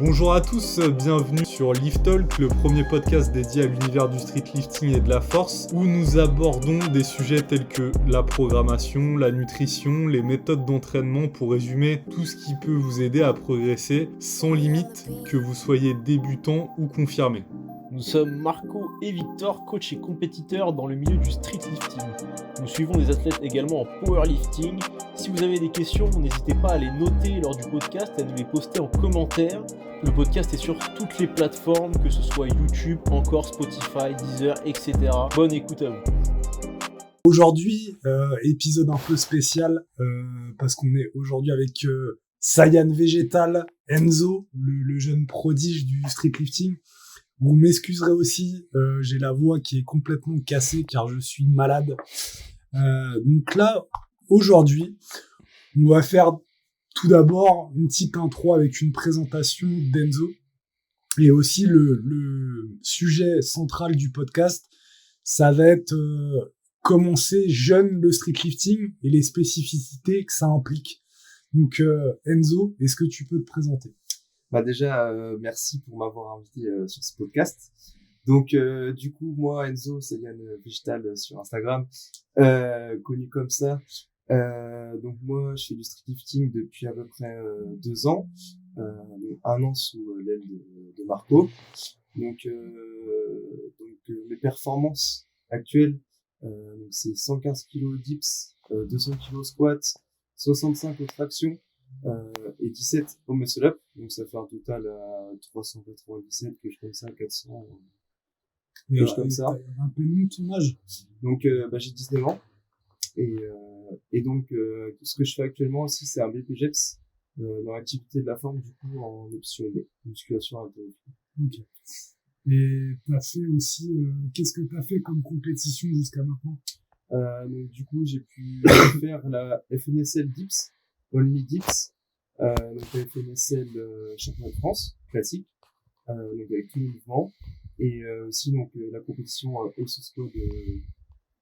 Bonjour à tous, bienvenue sur Lift Talk, le premier podcast dédié à l'univers du street lifting et de la force, où nous abordons des sujets tels que la programmation, la nutrition, les méthodes d'entraînement pour résumer tout ce qui peut vous aider à progresser sans limite, que vous soyez débutant ou confirmé. Nous sommes Marco et Victor, coach et compétiteurs dans le milieu du street lifting. Nous suivons des athlètes également en powerlifting. Si vous avez des questions, n'hésitez pas à les noter lors du podcast et à nous les poster en commentaire. Le podcast est sur toutes les plateformes, que ce soit YouTube, encore Spotify, Deezer, etc. Bonne écoute à vous. Aujourd'hui, épisode un peu spécial parce qu'on est aujourd'hui avec Saiyan Végétal, Enzo, le jeune prodige du street lifting. Vous m'excuserez aussi, j'ai la voix qui est complètement cassée car je suis malade. Donc là, aujourd'hui, on va faire tout d'abord une petite intro avec une présentation d'Enzo. Et aussi le sujet central du podcast, ça va être commencer jeune le street lifting et les spécificités que ça implique. Donc Enzo, est-ce que tu peux te présenter ? Déjà, merci pour m'avoir invité sur ce podcast. Donc, du coup, moi, Enzo, Saiyan Végétal sur Instagram, connu comme ça. Donc, moi, je fais du street lifting depuis à peu près 2 ans, 1 an sous l'aile de Marco. Donc, mes performances actuelles, c'est 115 kg dips, 200 kg squat, 65 aux tractions. Et 17 au muscle up, donc ça fait un total à 397, quelque chose comme ça, 400, quelque chose comme ça. Un peu mieux ton âge. Donc j'ai 19 ans, et donc tout ce que je fais actuellement aussi, c'est un BPGEPS dans l'activité de la forme, du coup en option B, musculation haltérophilie. Ok. Et t'as fait aussi, qu'est-ce que t'as fait comme compétition jusqu'à maintenant? Donc du coup j'ai pu faire la FNSL Dips, Only Dips, donc la FNSL championnat de France classique, donc avec tous les mouvements, et aussi donc la compétition Osso Squad,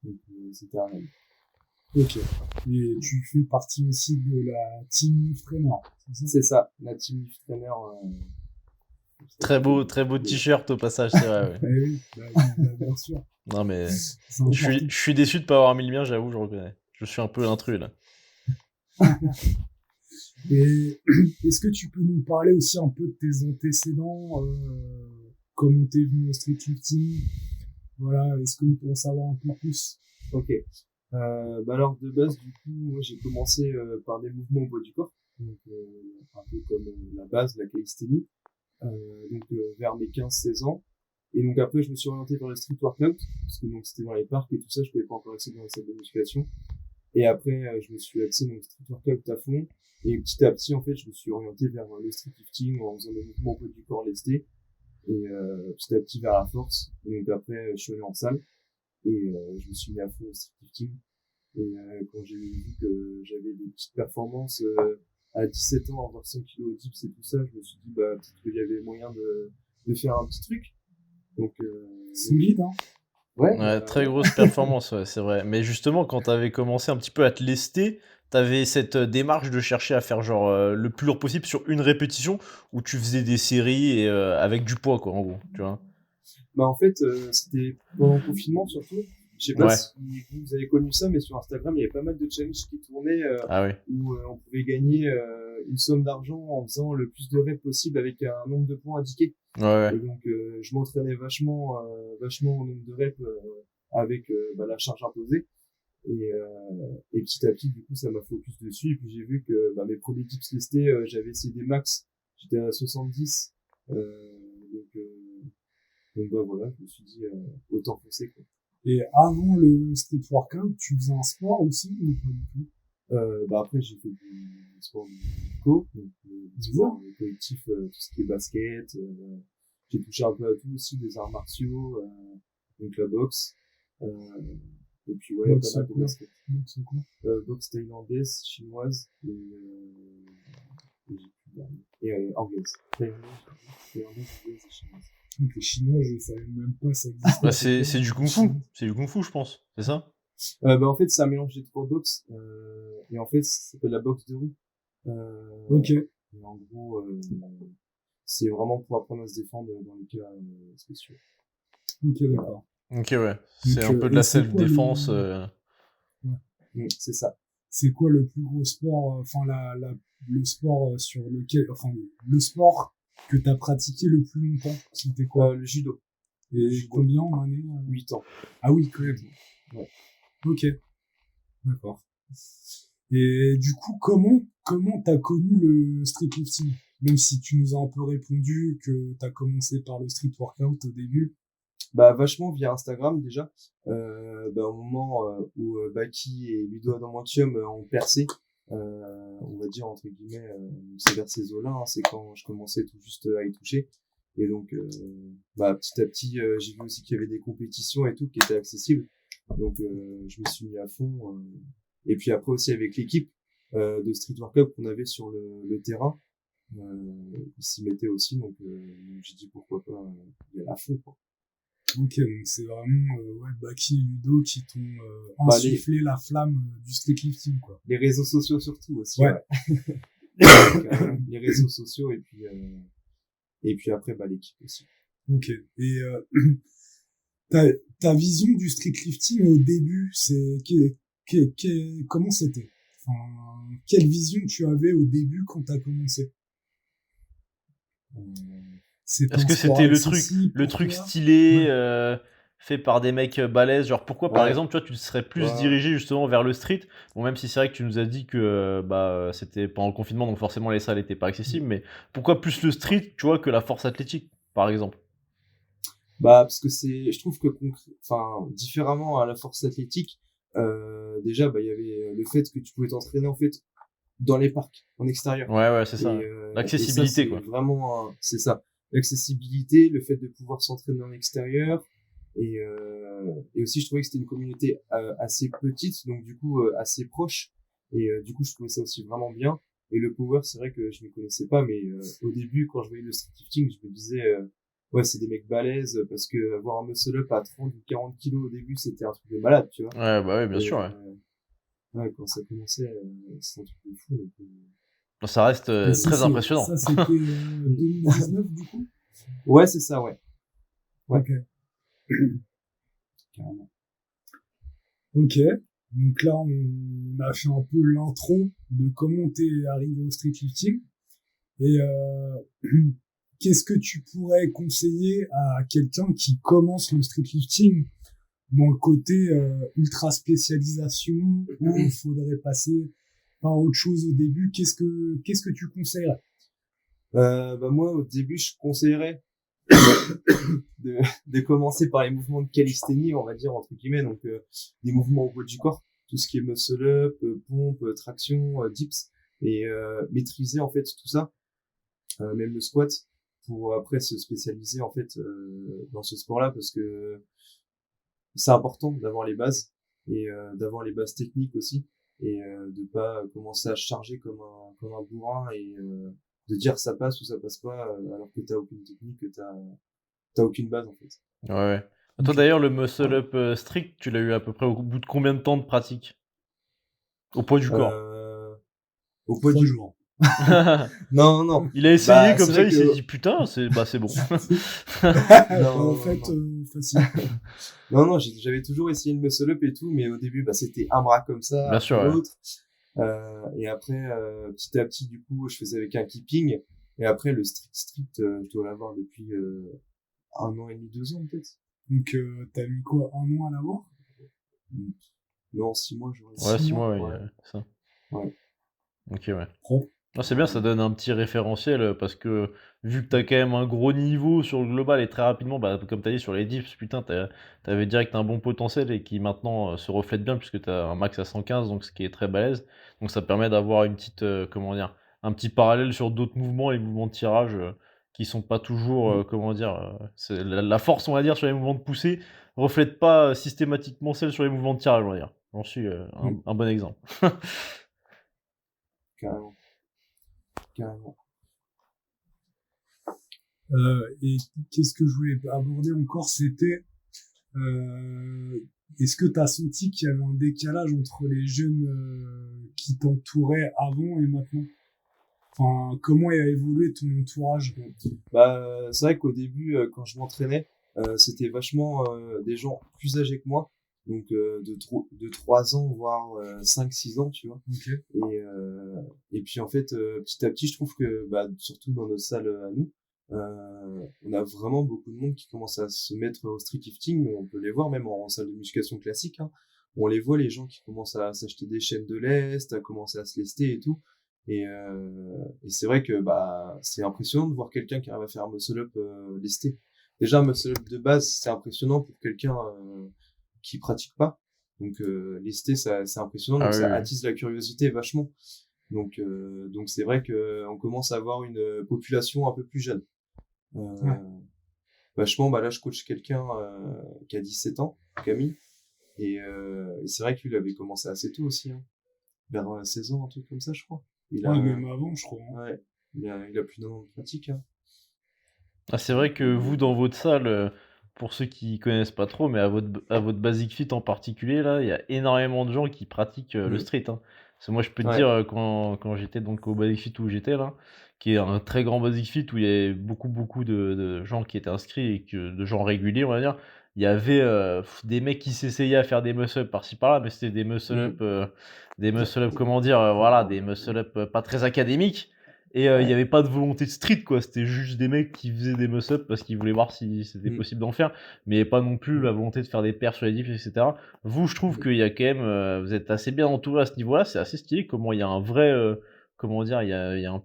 donc c'était un an. Ok. Et tu fais partie aussi de la Team Lift Trainer, c'est ça? C'est ça, la Team Lift Trainer. Très beau t-shirt au passage, c'est vrai. Ouais. Oui, bien sûr. Non mais je suis déçu de pas avoir mis le mien, j'avoue, je reconnais. Je suis un peu l'intrus là. Et est-ce que tu peux nous parler aussi un peu de tes antécédents, comment t'es venu au street lifting? Voilà, est-ce qu'on peut en savoir un peu plus? Ok. Alors de base, du coup, moi j'ai commencé par des mouvements au poids du corps, donc un peu comme la base, la calisthénie, vers mes 15-16 ans. Et donc après, je me suis orienté vers le street workout, parce que donc c'était dans les parcs et tout ça, je pouvais pas encore accéder dans les salles de musculation. Et après, je me suis axé dans le street workout à fond. Et petit à petit, en fait, je me suis orienté vers le street lifting en faisant des mouvements au poids du corps lestés. Et petit à petit vers la force. Et donc après, je suis allé en salle. Et je me suis mis à fond au street lifting. Et quand j'ai vu que j'avais des petites performances à 17 ans, avoir 100 kg dips et tout ça, je me suis dit, peut-être qu'il y avait moyen de faire un petit truc. Donc, solide, hein? Ouais, très grosse performance, ouais, c'est vrai. Mais justement, quand t'avais commencé un petit peu à te lester, t'avais cette démarche de chercher à faire genre le plus lourd possible sur une répétition, où tu faisais des séries et avec du poids, quoi, en gros, tu vois. En fait, c'était pendant le confinement surtout. Je sais pas Ouais. si vous avez connu ça, mais sur Instagram, il y avait pas mal de challenges qui tournaient Ah oui. où on pouvait gagner une somme d'argent en faisant le plus de reps possible avec un nombre de points indiqués. Ouais. Et donc, je m'entraînais vachement au nombre de reps avec la charge imposée. Et petit à petit, du coup, ça m'a focus dessus. Et puis, j'ai vu que mes premiers dips lestés, j'avais essayé des max. J'étais à 70. Donc voilà, je me suis dit, autant foncer, quoi. Et avant le street workout, tu faisais un sport aussi ou pas du tout? Après, j'ai fait du sport co, donc du sport collectif, tout ce qui est basket. J'ai touché un peu à tout aussi, des arts martiaux, donc la boxe. Et puis ouais, Boxe, pas mal de quoi? basket. Boxe quoi? Boxe thaïlandaise, chinoise et j'ai plus le dernier. Et anglaise. Thaïlandaise, anglaise et chinoise. Donc les Chinois, je savais même pas ça existait. Bah, c'est du kung-fu. C'est du kung-fu, je pense. C'est ça? En fait, c'est un mélange des 3 boxes. Et en fait, ça s'appelle la boxe de rue. Ok. Et en gros, c'est vraiment pour apprendre à se défendre dans les cas spéciaux. Ok, d'accord. Ok, ouais. C'est Donc, un peu de et la c'est quoi self-défense. C'est ça. C'est quoi le plus gros sport, enfin le sport sur lequel, enfin le sport que t'as pratiqué le plus longtemps, c'était quoi? Le judo, Et judo. combien en année? 8 ans. Ah oui, quand même. Ouais. Ok, d'accord. Et du coup, comment t'as connu le street lifting? Même si tu nous as un peu répondu que t'as commencé par le street workout au début. Bah vachement via Instagram déjà. Au moment où Baki et Ludo Adamantium ont percé, on va dire entre guillemets, c'est vers ces eaux-là, hein, c'est quand je commençais tout juste à y toucher. Et donc petit à petit, j'ai vu aussi qu'il y avait des compétitions et tout qui étaient accessibles. Donc je me suis mis à fond. Et puis après aussi avec l'équipe de street workout qu'on avait sur le terrain, ils s'y mettaient aussi. Donc j'ai dit pourquoi pas y aller à fond, quoi. Ok, donc c'est vraiment Baki et Ludo qui t'ont insufflé la flamme du street lifting, quoi. Les réseaux sociaux surtout aussi. Ouais. Donc, les réseaux sociaux et puis après l'équipe aussi. Ok. Et ta vision du street lifting au début, c'est comment c'était? Enfin, quelle vision tu avais au début quand t'as commencé? C'était Est-ce un que sport c'était accessible le pour truc toi? stylé, Ouais. fait par des mecs balèzes? Genre, pourquoi, par Ouais. exemple, toi, tu serais plus Ouais. dirigé justement vers le street? Bon, même si c'est vrai que tu nous as dit que c'était pendant le confinement, donc forcément les salles n'étaient pas accessibles, mais pourquoi plus le street, tu vois, que la force athlétique, par exemple? Parce que je trouve que différemment à la force athlétique, déjà il y avait le fait que tu pouvais t'entraîner en fait dans les parcs en extérieur. Ouais, ouais, c'est ça. Ouais. Et ça L'accessibilité, c'est quoi. vraiment c'est ça, l'accessibilité, le fait de pouvoir s'entraîner en extérieur et aussi je trouvais que c'était une communauté assez petite, donc du coup assez proche, et du coup je trouvais ça aussi vraiment bien. Et le power, c'est vrai que je ne connaissais pas, mais au début quand je voyais le street lifting, je me disais ouais, c'est des mecs balèzes, parce que avoir un muscle up à 30 ou 40 kilos au début, c'était un truc de malade, tu vois. Ouais, bah ouais, bien Et sûr, ouais. ouais, quand ça commençait, c'était un truc de fou. Donc, Non, ça reste Et ça, très impressionnant. c'était 2019 du coup? ouais, c'est ça, ouais. Ouais. Ok. Carrément. Ok. Donc là, on a fait un peu l'intro de comment t'es arrivé au street lifting. Et qu'est-ce que tu pourrais conseiller à quelqu'un qui commence le street lifting dans le côté ultra spécialisation, où il faudrait passer par autre chose au début? Qu'est-ce que tu conseillerais? Moi, au début, je conseillerais de commencer par les mouvements de calisthénie, on va dire, entre guillemets, donc des mouvements au poids du corps, tout ce qui est muscle up, pompe, traction, dips, et maîtriser en fait tout ça, même le squat, pour après se spécialiser en fait dans ce sport-là, parce que c'est important d'avoir les bases, et d'avoir les bases techniques aussi, et de pas commencer à charger comme un bourrin, et de dire ça passe ou ça passe pas, alors que t'as aucune technique, que t'as aucune base en fait. Ouais, ouais. Toi, Ok. d'ailleurs, le muscle up strict, tu l'as eu à peu près au bout de combien de temps de pratique? Au poids du corps. Au poids 3 du... jours. Non. Il a essayé comme C'est ça, vrai il s'est que... dit putain, c'est bon. En fait, facile. Non, j'avais toujours essayé le muscle up et tout, mais au début, c'était un bras comme ça, Bien après sûr, ouais. l'autre. Et après, petit à petit, du coup, je faisais avec un keeping. Et après, le street, je dois l'avoir depuis 1 an et demi, 2 ans peut-être. Donc, t'as mis quoi, 1 an à l'avoir? Non, 6 mois, j'aurais dit. Ouais, 6 mois. mois, ouais, Ouais. ça. Ouais. Ok, ouais. Pro. Ah, c'est bien, ça donne un petit référentiel parce que vu que t'as quand même un gros niveau sur le global et très rapidement, comme t'as dit sur les dips, putain, t'avais direct un bon potentiel et qui maintenant se reflète bien puisque t'as un max à 115, donc ce qui est très balèze. Donc ça permet d'avoir une petite, comment dire, un petit parallèle sur d'autres mouvements, les mouvements de tirage qui sont pas toujours, comment dire, c'est la force, on va dire, sur les mouvements de poussée reflète pas systématiquement celle sur les mouvements de tirage, on va dire. J'en suis un bon exemple. Carrément. Carrément. Et qu'est-ce que je voulais aborder encore, c'était est-ce que tu as senti qu'il y avait un décalage entre les jeunes qui t'entouraient avant et maintenant? Enfin, comment a évolué ton entourage? Bah, c'est vrai qu'au début, quand je m'entraînais, c'était vachement des gens plus âgés que moi, donc de 3 ans, voire 5-6 ans, tu vois. Ok. Et puis en fait, petit à petit, je trouve que, bah, surtout dans nos salles à nous, on a vraiment beaucoup de monde qui commence à se mettre au street lifting. On peut les voir même en salle de musculation classique, hein. On les voit, les gens qui commencent à s'acheter des chaînes de lest, à commencer à se lester et tout. Et c'est vrai que bah c'est impressionnant de voir quelqu'un qui arrive à faire un muscle up lesté. Déjà un muscle up de base, c'est impressionnant pour quelqu'un qui pratique pas. Donc lesté, ça c'est impressionnant, donc Ah oui, ça oui. attise la curiosité vachement. Donc c'est vrai que on commence à avoir une population un peu plus jeune. Ouais. Vachement, bah là je coach quelqu'un qui a 17 ans, Camille, et c'est vrai qu'il avait commencé assez tôt aussi, hein, vers 16 ans, un truc comme ça, je crois. Il a, Ouais, même avant, je crois. Hein. ouais, il a plus d'un an de pratique, hein. Ah, c'est vrai que vous, dans votre salle, pour ceux qui connaissent pas trop, mais à votre Basic Fit en particulier, là, il y a énormément de gens qui pratiquent le Mm. street, hein. Parce que moi, je peux te Ouais. dire, quand j'étais donc au Basic Fit où j'étais là, qui est un très grand Basic Fit où il y avait beaucoup de gens qui étaient inscrits et de gens réguliers, on va dire. Il y avait des mecs qui s'essayaient à faire des muscle-up par-ci par-là, mais c'était des muscle-up, comment dire, voilà, des muscle-up pas très académiques. Et il n'y avait pas de volonté de street, quoi. C'était juste des mecs qui faisaient des muscle-up parce qu'ils voulaient voir si c'était Mm. possible d'en faire. Mais il n'y avait pas non plus la volonté de faire des paires sur les dips, etc. Vous, je trouve qu'il y a quand même, vous êtes assez bien entouré à ce niveau-là. C'est assez stylé comment il y a un vrai, comment dire, il y a une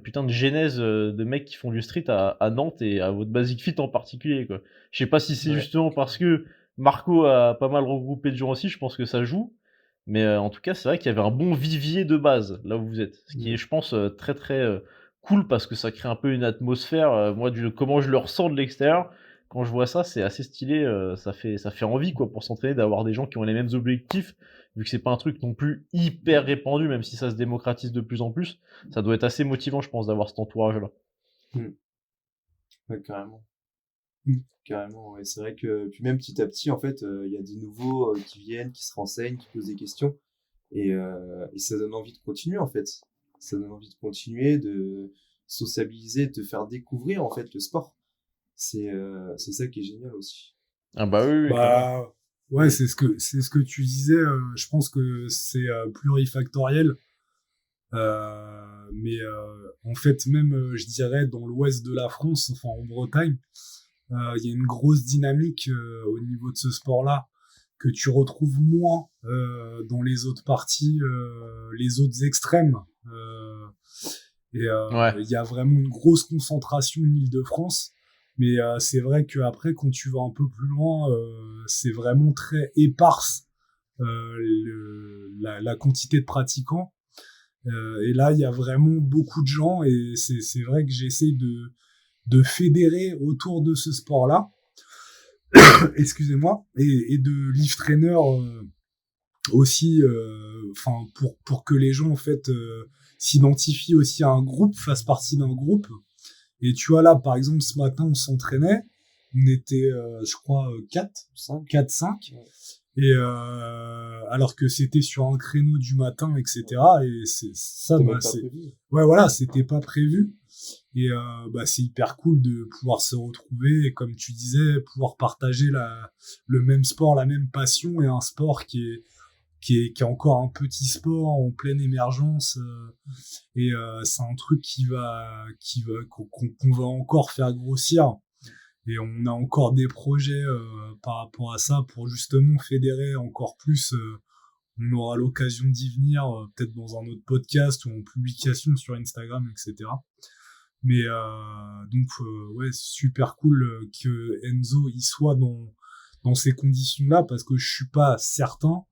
putain de genèse de mecs qui font du street à Nantes et à votre Basic Fit en particulier, quoi. Je sais pas si c'est Ouais. justement parce que Marco a pas mal regroupé de gens aussi, je pense que ça joue. Mais en tout cas, c'est vrai qu'il y avait un bon vivier de base là où vous êtes. Ce qui est, je pense, très très cool parce que ça crée un peu une atmosphère. Moi, comment je le ressens de l'extérieur, quand je vois ça, c'est assez stylé. Ça fait envie quoi pour s'entraîner, d'avoir des gens qui ont les mêmes objectifs, vu que c'est pas un truc non plus hyper répandu, même si ça se démocratise de plus en plus. Ça doit être assez motivant, je pense, d'avoir cet entourage-là. Ouais, carrément. Mm. Carrément, ouais. C'est vrai que, puis même petit à petit, en fait, il y a des nouveaux qui viennent, qui se renseignent, qui posent des questions. Et ça donne envie de continuer, en fait. Ça donne envie de continuer, de sociabiliser, de te faire découvrir, en fait, le sport. C'est ça qui est génial aussi. Ah bah oui, clairement. Bah, ouais, c'est ce que tu disais. Je pense que c'est plurifactoriel. Mais en fait, même, je dirais, dans l'ouest de la France, enfin en Bretagne, il y a une grosse dynamique au niveau de ce sport-là que tu retrouves moins dans les autres parties, les autres extrêmes. Ouais. Il y a vraiment une grosse concentration en Île-de-France. Mais c'est vrai qu'après, quand tu vas un peu plus loin, c'est vraiment très éparse la quantité de pratiquants. Et là, il y a vraiment beaucoup de gens et c'est vrai que j'essaie de fédérer autour de ce sport-là. Excusez-moi. Et de lift trainer aussi, enfin pour que les gens en fait s'identifient aussi à un groupe, fassent partie d'un groupe. Et tu vois là, par exemple, ce matin, on s'entraînait. On était, je crois, 4-5. Ouais. Et alors que c'était sur un créneau du matin, etc. Et ça, C'était bah, même pas prévu. ouais, voilà, c'était pas prévu. Et bah, c'est hyper cool de pouvoir se retrouver et comme tu disais, pouvoir partager le même sport, la même passion et un sport qui est encore un petit sport en pleine émergence. Et c'est un truc qu'on va encore faire grossir. Et on a encore des projets par rapport à ça pour justement fédérer encore plus. On aura l'occasion d'y venir, peut-être dans un autre podcast ou en publication sur Instagram, etc. Mais donc, ouais, super cool que Enzo y soit dans ces conditions-là, parce que je suis pas certain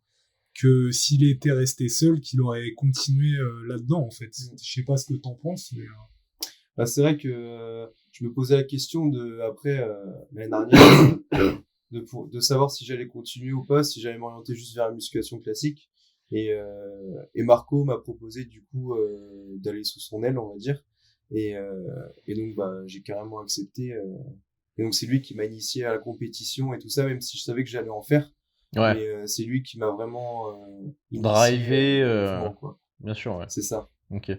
que s'il était resté seul, qu'il aurait continué là-dedans, en fait. Je sais pas ce que t'en penses, mais... Bah, c'est vrai que je me posais la question après l'année dernière de savoir si j'allais continuer ou pas, si j'allais m'orienter juste vers la musculation classique. Et Marco m'a proposé du coup d'aller sous son aile, on va dire. Et donc bah j'ai carrément accepté. Et donc c'est lui qui m'a initié à la compétition et tout ça, même si je savais que j'allais en faire. Ouais. Mais c'est lui qui m'a vraiment initié Drivé, au mouvement, quoi. bien sûr, ouais. C'est ça. Ok.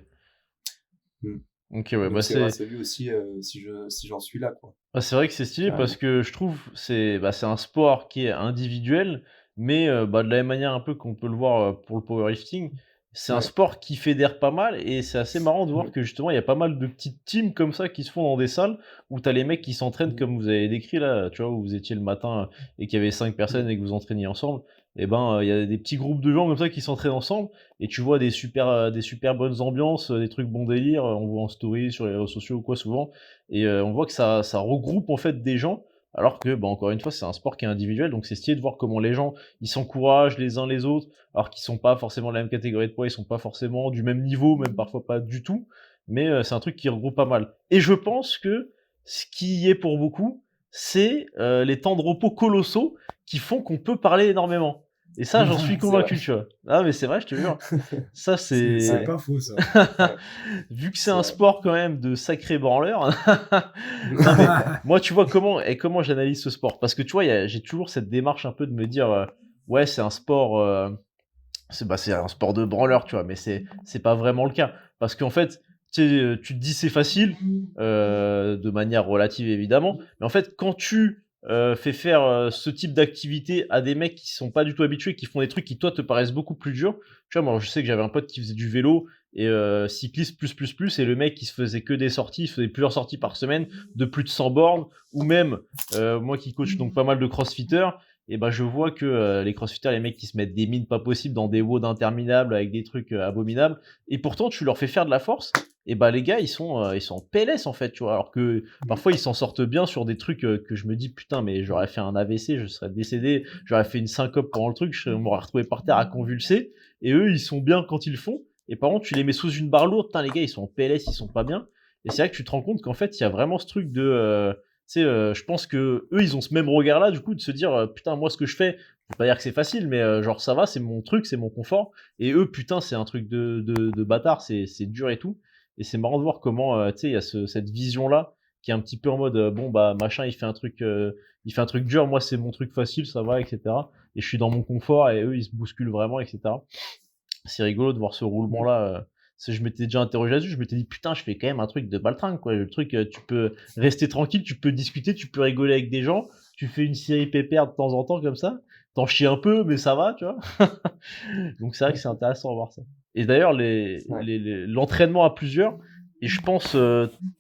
Ok, ouais, Donc bah c'est grâce à lui aussi si j'en suis là, quoi. c'est vrai que c'est stylé Carrément. parce que je trouve c'est un sport qui est individuel, mais de la même manière un peu qu'on peut le voir, pour le powerlifting, c'est un Ouais. sport qui fédère pas mal et c'est assez marrant de voir Mmh. que justement il y a pas mal de petites teams comme ça qui se font dans des salles où tu as les mecs qui s'entraînent Mmh. comme vous avez décrit là, tu vois? Où vous étiez le matin, et qu'il y avait 5 personnes et que vous entraîniez ensemble et il y a des petits groupes de gens comme ça qui s'entraînent ensemble et tu vois des super bonnes ambiances, des trucs bon délire, on voit en story sur les réseaux sociaux ou quoi souvent et on voit que ça regroupe en fait des gens, alors que, encore une fois, c'est un sport qui est individuel, donc c'est stylé de voir comment les gens, ils s'encouragent les uns les autres, alors qu'ils sont pas forcément de la même catégorie de poids, ils sont pas forcément du même niveau, même parfois pas du tout, mais c'est un truc qui regroupe pas mal. Et je pense que ce qui y est pour beaucoup, c'est les temps de repos colossaux qui font qu'on peut parler énormément. Et ça, j'en suis C'est vrai. convaincu, tu vois? Ah mais c'est vrai, je te jure. Ça, C'est Ouais. pas faux, ça. Ouais. vu que c'est C'est un vrai. sport quand même de sacrés branleurs. Non mais moi, tu vois comment j'analyse ce sport? Parce que tu vois, j'ai toujours cette démarche un peu de me dire, ouais, c'est un sport, c'est un sport de branleur, tu vois? Mais c'est pas vraiment le cas. Parce qu'en fait, tu sais, tu te dis: «C'est facile», de manière relative évidemment, mais en fait, quand tu, fais faire, ce type d'activité à des mecs qui sont pas du tout habitués, qui font des trucs qui toi te paraissent beaucoup plus durs. Tu vois, moi, je sais que j'avais un pote qui faisait du vélo et cycliste plus et le mec il se faisait que des sorties, il faisait plusieurs sorties par semaine de plus de 100 bornes ou même, moi qui coach donc pas mal de crossfitters et je vois que, les crossfitters, les mecs qui se mettent des mines pas possibles dans des WOD interminables avec des trucs, abominables et pourtant tu leur fais faire de la force et les gars ils sont en PLS en fait, tu vois? Alors que parfois ils s'en sortent bien sur des trucs, que je me dis: «Putain mais j'aurais fait un AVC, je serais décédé, j'aurais fait une syncope pendant le truc, on m'aurait retrouvé par terre à convulser» et eux ils sont bien quand ils le font et par contre tu les mets sous une barre lourde, putain les gars ils sont en PLS, ils sont pas bien et c'est vrai que tu te rends compte qu'en fait il y a vraiment ce truc de, tu sais, je pense qu'eux, ils ont ce même regard-là, du coup, de se dire, «Putain, moi, ce que je fais, je vais pas dire que c'est facile, mais genre, ça va, c'est mon truc, c'est mon confort» et eux, putain, c'est un truc de bâtard, c'est dur et tout et c'est marrant de voir comment, tu sais, il y a cette vision-là qui est un petit peu en mode, bon, machin, il fait un truc dur, moi, c'est mon truc facile, ça va et cetera et je suis dans mon confort et eux, ils se bousculent vraiment et cetera. C'est rigolo de voir ce roulement-là, je m'étais déjà interrogé là-dessus, je m'étais dit: «Putain, je fais quand même un truc de baltringue, quoi». Le truc, tu peux rester tranquille, tu peux discuter, tu peux rigoler avec des gens, tu fais une série pépère de temps en temps comme ça, tu en chies un peu, mais ça va, tu vois? Donc c'est vrai que c'est intéressant de voir ça. Et d'ailleurs Ouais. l'entraînement à plusieurs est je pense,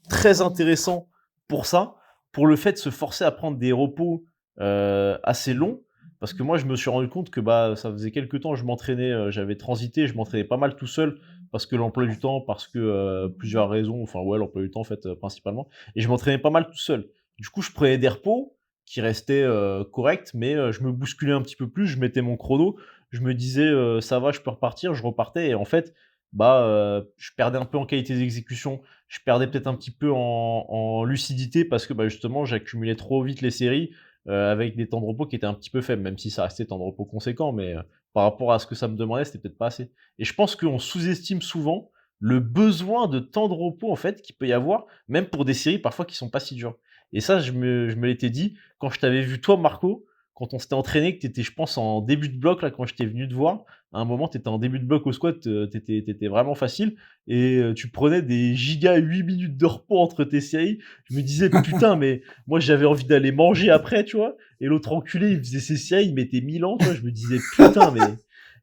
très intéressant pour ça, pour le fait de se forcer à prendre des repos, assez longs. Parce que moi je me suis rendu compte que, ça faisait quelque temps je m'entraînais, j'avais transité, je m'entraînais pas mal tout seul parce que l'emploi du temps, parce que, plusieurs raisons, enfin ouais l'emploi du temps en fait, principalement et je m'entraînais pas mal tout seul. Du coup je prenais des repos qui restaient, corrects mais, je me bousculais un petit peu plus, je mettais mon chrono, je me disais, «Ça va, je peux repartir», je repartais et en fait, je perdais un peu en qualité d'exécution, je perdais peut-être un petit peu en lucidité parce que, justement, j'accumulais trop vite les séries, avec des temps de repos qui étaient un petit peu faibles, même si ça restait des temps de repos conséquents, mais par rapport à ce que ça me demandait, c'était peut-être pas assez et je pense qu'on sous-estime souvent le besoin de temps de repos, en fait, qu'il peut y avoir, même pour des séries parfois qui sont pas si dures et ça, je me l'étais dit quand je t'avais vu toi, Marco, quand on s'était entraîné, que tu étais, je pense, en début de bloc, là, quand j'étais venu te voir, à un moment, tu étais en début de bloc au squat, tu étais vraiment facile et tu prenais des giga 8 minutes de repos entre tes séries. Je me disais: «Putain, mais moi, j'avais envie d'aller manger après», tu vois? Et l'autre enculé, il faisait ses séries, il mettait 1000 ans, tu vois? Je me disais: «Putain,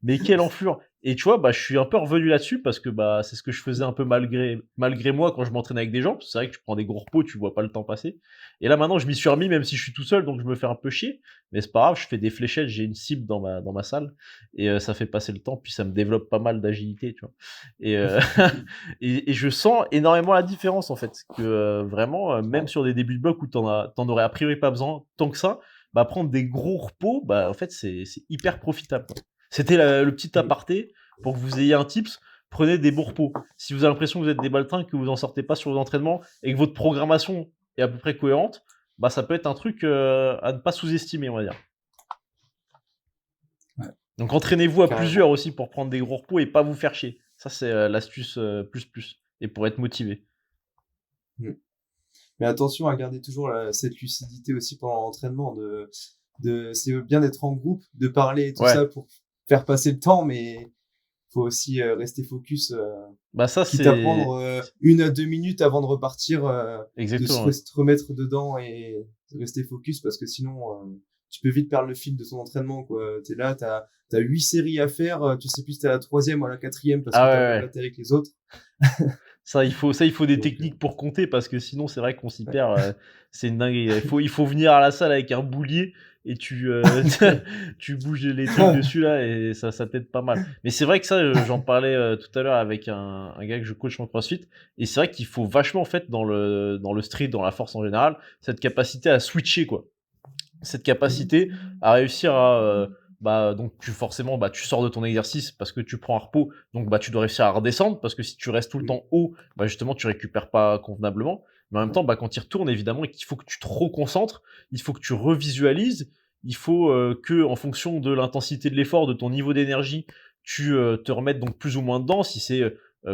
mais quelle enflure» et tu vois, je suis un peu revenu là-dessus parce que, c'est ce que je faisais un peu malgré moi quand je m'entraînais avec des gens. Parce que c'est vrai que tu prends des gros repos, tu vois pas le temps passer et là, maintenant, je m'y suis remis même si je suis tout seul, donc je me fais un peu chier mais c'est pas grave, je fais des fléchettes, j'ai une cible dans ma salle et ça fait passer le temps, puis ça me développe pas mal d'agilité, tu vois? Et et je sens énormément la différence, en fait, que, vraiment, même Ouais. sur des débuts de bloc où t'en aurais a priori pas besoin tant que ça, prendre des gros repos, en fait, c'est hyper profitable, quoi. C'était le petit Mmh. aparté pour que vous ayez un tips, prenez des bons repos. Si vous avez l'impression que vous êtes des baltringues, que vous en sortez pas sur vos entraînements et que votre programmation est à peu près cohérente, ça peut être un truc, à ne pas sous-estimer, on va dire. Ouais. Donc entraînez-vous à Carrément. plusieurs aussi pour prendre des gros repos et pas vous faire chier. Ça, c'est, l'astuce, plus et pour être motivé. Mmh. Mais attention à garder toujours cette lucidité aussi pendant l'entraînement. C'est bien d'être en groupe, de parler et tout Ouais, ça pour faire passer le temps, mais faut aussi rester focus, Bah ça quitte c'est à prendre 1 à 2 minutes avant de repartir, de exactement. se remettre dedans et rester focus, parce que sinon tu peux vite perdre le fil de ton entraînement, quoi. T'es là, t'as 8 séries à faire, tu sais plus si t'es à la 3e ou à la 4e parce que Ah t'as ouais. éclaté avec les autres. Ça, il faut des Donc, techniques pour compter parce que sinon, c'est vrai qu'on s'y perd. C'est une dinguerie. Il faut venir à la salle avec un boulier et tu bouges les trucs dessus là et ça t'aide pas mal. Mais c'est vrai que ça, j'en parlais tout à l'heure avec un gars que je coach en CrossFit et c'est vrai qu'il faut vachement en fait dans le street, dans la force en général, cette capacité à switcher quoi. Cette capacité à réussir à donc forcément tu sors de ton exercice parce que tu prends un repos, donc tu dois réussir à redescendre parce que si tu restes tout le temps haut, justement tu récupères pas convenablement. Mais en même temps, quand tu y retournes évidemment et qu'il faut que tu te reconcentres, il faut que tu revisualises, il faut que en fonction de l'intensité de l'effort, de ton niveau d'énergie, tu te remettes donc plus ou moins dedans. Si c'est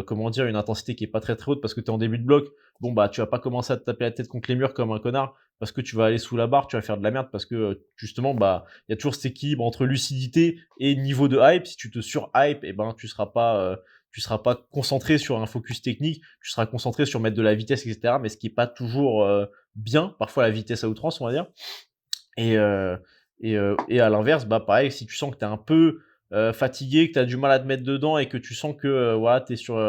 comment dire, une intensité qui est pas très très haute parce que tu es en début de bloc, tu vas pas commencer à te taper la tête contre les murs comme un connard parce que tu vas aller sous la barre, tu vas faire de la merde parce que justement il y a toujours cet équilibre entre lucidité et niveau de hype. Si tu te sur-hype, tu seras pas concentré sur un focus technique, tu seras concentré sur mettre de la vitesse, etc. Mais ce qui est pas toujours bien, parfois la vitesse à outrance, on va dire. Et à l'inverse, pareil, si tu sens que tu es un peu fatigué, que tu as du mal à te mettre dedans et que tu sens que tu es sur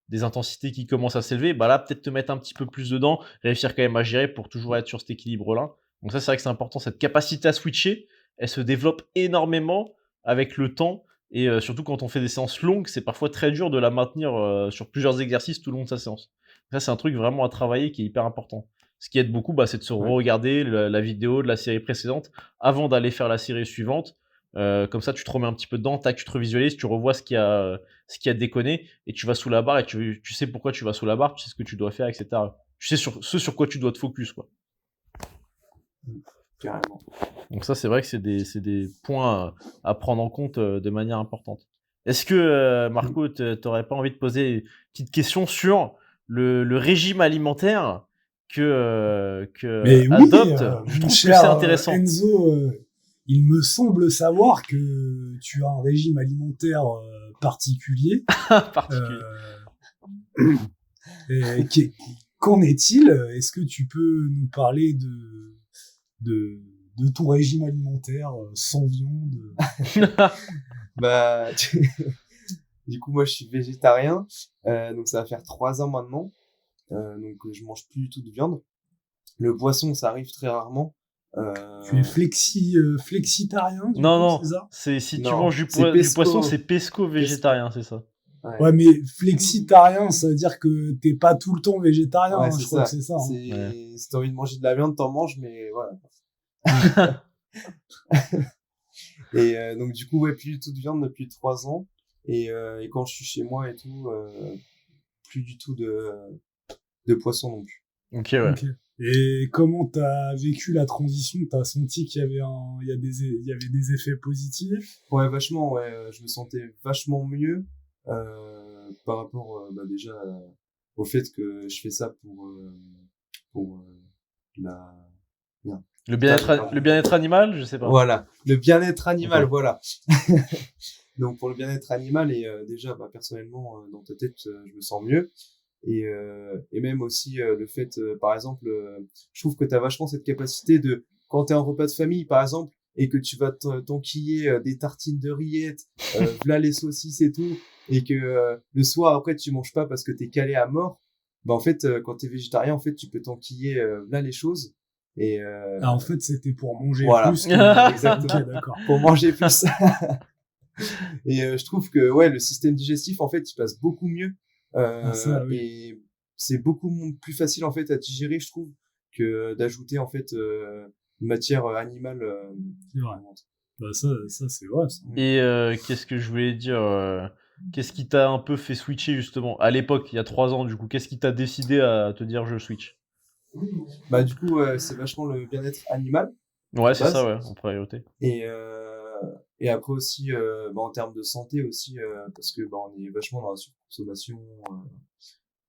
des intensités qui commencent à s'élever, là, peut-être te mettre un petit peu plus dedans, réussir quand même à gérer pour toujours être sur cet équilibre-là. Donc ça, c'est vrai que c'est important. Cette capacité à switcher, elle se développe énormément avec le temps. Et surtout quand on fait des séances longues, c'est parfois très dur de la maintenir sur plusieurs exercices tout le long de sa séance. Ça, c'est un truc vraiment à travailler qui est hyper important. Ce qui aide beaucoup, c'est de se re-regarder la vidéo de la série précédente avant d'aller faire la série suivante. Comme ça, tu te remets un petit peu dedans, tac, tu te revisualises, tu revois ce qui a déconné et tu vas sous la barre et tu sais pourquoi tu vas sous la barre, tu sais ce que tu dois faire, etc. Tu sais ce sur quoi tu dois te focus, quoi. Carrément. Donc ça, c'est vrai que c'est des points à prendre en compte de manière importante. Est-ce que, Marco, t'aurais pas envie de poser une petite question sur le régime alimentaire que Mais oui, adopte? Je trouve que c'est intéressant. Enzo, il me semble savoir que tu as un régime alimentaire particulier. Particulier. Qu'en est-il? Est-ce que tu peux nous parler de ton régime alimentaire sans viande? Du coup, moi, je suis végétarien, donc ça va faire 3 ans maintenant. Donc, je mange plus du tout de viande. Le poisson, ça arrive très rarement. Tu es flexitarien? Non, c'est ça? c'est si tu Non, manges du pesco. poisson, c'est pesco-végétarien, c'est ça. Ouais, mais flexitarien, ça veut dire que t'es pas tout le temps végétarien, Ouais, je crois que c'est ça. Si t'as envie de manger de la viande, t'en manges, mais voilà. Et donc du coup, plus du tout de viande depuis 3 ans. Et quand je suis chez moi et tout, plus du tout de poisson non plus. Ok, ouais. Okay. Et comment t'as vécu la transition? T'as senti qu'il y avait il y avait des effets positifs? Ouais, vachement, ouais. Je me sentais vachement mieux par rapport déjà au fait que je fais ça pour la... Bien. Le bien-être animal, je sais pas. Voilà, le bien-être animal, okay. Voilà. Donc pour le bien-être animal et déjà personnellement dans ta tête je me sens mieux et même aussi le fait par exemple je trouve que tu as vachement cette capacité de quand tu es en repas de famille par exemple et que tu vas t'enquiller des tartines de rillettes, v'là les saucisses et tout et que le soir après tu manges pas parce que tu es calé à mort, en fait quand tu es végétarien en fait tu peux t'enquiller v'là les choses. Et en fait, c'était pour manger plus. Exactement. Okay, d'accord. Pour manger plus. Et je trouve que le système digestif en fait il passe beaucoup mieux oui. Et c'est beaucoup plus facile en fait à digérer, je trouve, que d'ajouter en fait une matière animale. C'est vrai. Ça c'est vrai. Ça. Et qu'est-ce que je voulais dire qu'est-ce qui t'a un peu fait switcher justement à l'époque, il y a 3 ans du coup? Qu'est-ce qui t'a décidé à te dire je switch? Du coup c'est vachement le bien-être animal. Ouais, c'est ça, ouais, en priorité. Et après aussi en termes de santé aussi parce que on est vachement dans la surconsommation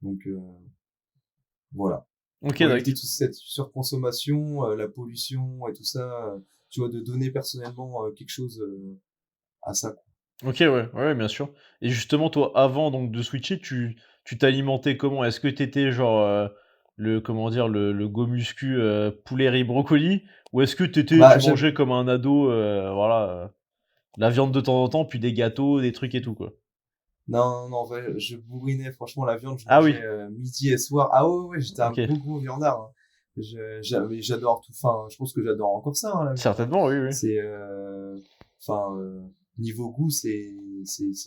donc voilà. Ok, d'accord. Toute cette surconsommation, la pollution et tout ça, tu vois, de donner personnellement quelque chose à ça. OK, ouais, bien sûr. Et justement, toi, avant donc de switcher, tu t'alimentais comment? Est-ce que t'étais genre, le comment dire? Le go muscu, poulet, riz, brocoli? Ou est-ce que tu Bah, mangeais comme un ado, voilà, la viande de temps en temps, puis des gâteaux, des trucs et tout, quoi? non, en vrai, je bourrinais franchement la viande, je Ah mangeais oui, midi et soir. Ah ouais, j'étais un OK. gros viandard, hein. Mais j'adore tout, enfin, je pense que j'adore encore ça, hein, la viande, hein. Certainement, oui, oui. C'est, enfin, niveau goût, c'est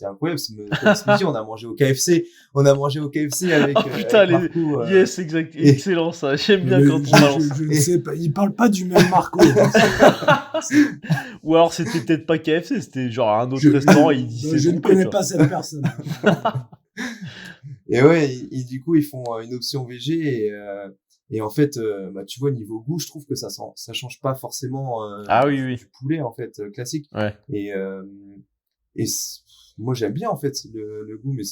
incroyable. Comme ce midi, on a mangé au KFC Oh putain, avec les Marco, yes, exact, et, excellent ça, j'aime bien Le- quand on balance. je ne et, sais pas, il parle pas du même Marco. Hein. Ou alors c'était peut-être pas KFC, c'était genre un Je, autre restaurant et il je s'est ne trompé, tu connais vois? pas cette personne. et ouais, et du coup, ils font une option VG et en fait, bah, tu vois, niveau goût, je trouve que ça change pas forcément Ah oui, oui, du poulet en fait classique. ouais. Et, et moi, j'aime bien en fait le goût, mais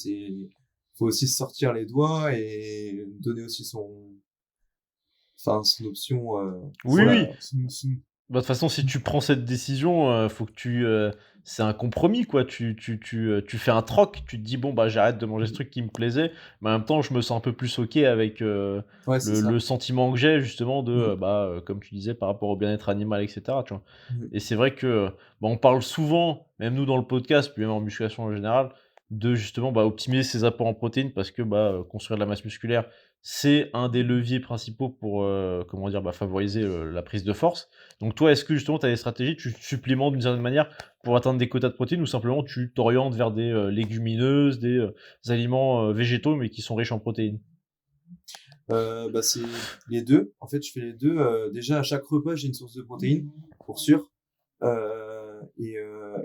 faut aussi se sortir les doigts et donner aussi son option. Oui, oui. Voilà. Bah, de toute façon, si tu prends cette décision, faut que c'est un compromis, quoi. Tu fais un troc. Tu te dis: «Bon, bah, j'arrête de manger ce truc qui me plaisait, mais en même temps, je me sens un peu plus OK avec, Ouais, c'est le ça. sentiment que j'ai justement de, Mm, comme tu disais, par rapport au bien-être animal et cetera», tu vois? mm. Et c'est vrai que, bah, on parle souvent, même nous dans le podcast, puis même en musculation en général, de justement, bah, optimiser ses apports en protéines parce que, bah, construire de la masse musculaire, c'est un des leviers principaux pour, comment dire? Bah, favoriser, la prise de force. Donc toi, est-ce que justement tu as des stratégies, tu te supplémentes d'une certaine manière pour atteindre des quotas de protéines ou simplement tu t'orientes vers des, légumineuses, des aliments, végétaux mais qui sont riches en protéines? Bah, c'est les deux. En fait, je fais les deux. Déjà, à chaque repas, j'ai une source de protéines, pour sûr. Et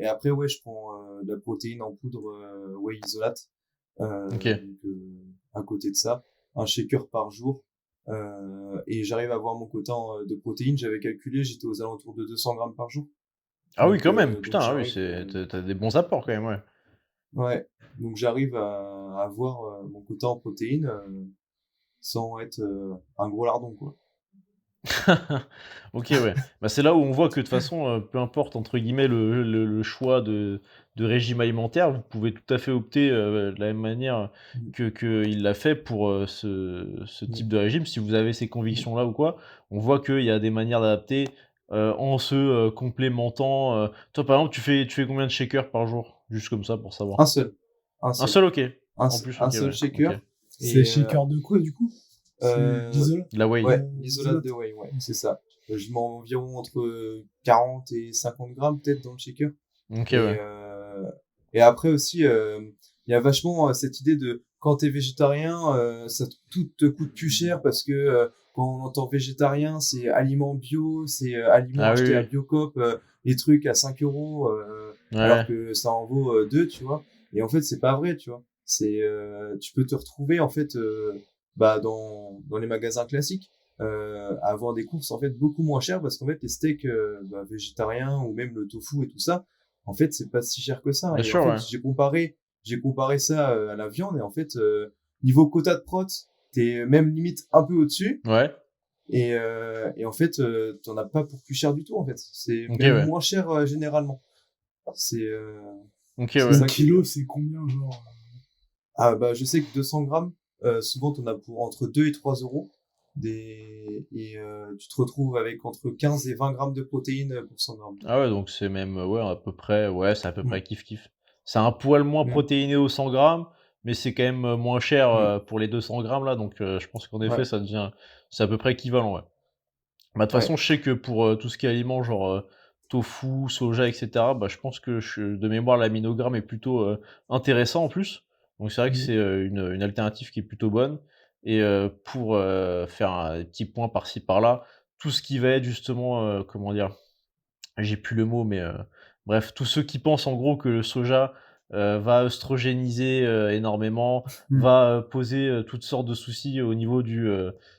après, ouais, je prends de la protéine en poudre whey isolate. OK. Donc, à côté de ça, un shaker par jour. Et j'arrive à avoir mon quota de protéines. J'avais calculé, j'étais aux alentours de 200 grammes par jour. Ah oui, quand même, Donc putain, ah oui, j'arrive, c'est tu as des bons apports quand même, ouais. ouais, donc j'arrive à avoir mon quota en protéines sans être un gros lardon, quoi. OK, ouais. Bah, c'est là où on voit que de toute façon, peu importe entre guillemets le choix de régime alimentaire, vous pouvez tout à fait opter, de la même manière Mm, qu'il l'a fait pour, ce mm, type de régime. Si vous avez ces mm. convictions-là ou quoi, on voit qu'il y a des manières d'adapter, en se, complémentant, Toi, par exemple, tu fais combien de shakers par jour? Juste comme ça pour savoir. Un seul, un Un seul, seul? OK. En plus, un OK, seul ouais, OK. shaker. C'est Et shaker de quoi, du coup? C'est euh, d'isola? La whey. ouais, l'isolate Isolate. de whey, ouais, c'est ça. Je mets environ entre 40 et 50 grammes peut-être dans le shaker. OK, Et, ouais. et après aussi, il y a vachement cette idée de quand t'es végétarien, tout te coûte plus cher parce que quand on entend végétarien, c'est aliment bio, c'est aliment Ah oui, acheté à oui. Biocoop, les trucs à 5 euros, alors Ouais. que ça en vaut 2, tu vois. Et en fait, c'est pas vrai, tu vois. Tu peux te retrouver en fait bah, dans les magasins classiques à avoir des courses en fait beaucoup moins chères parce qu'en fait les steaks bah, végétariens ou même le tofu et tout ça, en fait, c'est pas si cher que ça. Bien Et en sûr, fait, ouais. j'ai comparé ça à la viande. Et en fait, niveau quota de prot, t'es même limite un peu au-dessus. Ouais. Et en fait, t'en as pas pour plus cher du tout. En fait, c'est OK, même ouais. moins cher généralement. C'est euh, OK, c'est ouais. Le ça qui est kilo, bien. c'est combien, genre? Ah bah, je sais que 200 grammes, souvent t'en as pour entre 2 et 3 euros. Tu te retrouves avec entre 15 et 20 grammes de protéines pour 100 grammes. Ah ouais, donc c'est même, ouais, à peu près ouais, c'est à peu Mm, près kiff-kiff. C'est un poil moins mm, protéiné aux 100 grammes, mais c'est quand même, moins cher, mm. pour les 200 grammes là, donc je pense qu'en effet, Ouais, c'est à peu près équivalent, ouais. Bah, de toute façon, ouais. je sais que pour, tout ce qui est aliments genre, tofu, soja et cetera, bah, je pense que de mémoire, l'aminogramme est plutôt, intéressant en plus. Donc c'est vrai que Mm. c'est, une alternative qui est plutôt bonne et pour, faire un petit point par-ci par-là, tout ce qui va être justement, comment dire? J'ai plus le mot, mais bref, tous ceux qui pensent en gros que le soja, va œstrogéniser, énormément, Mm. va, poser, toutes sortes de soucis au niveau du,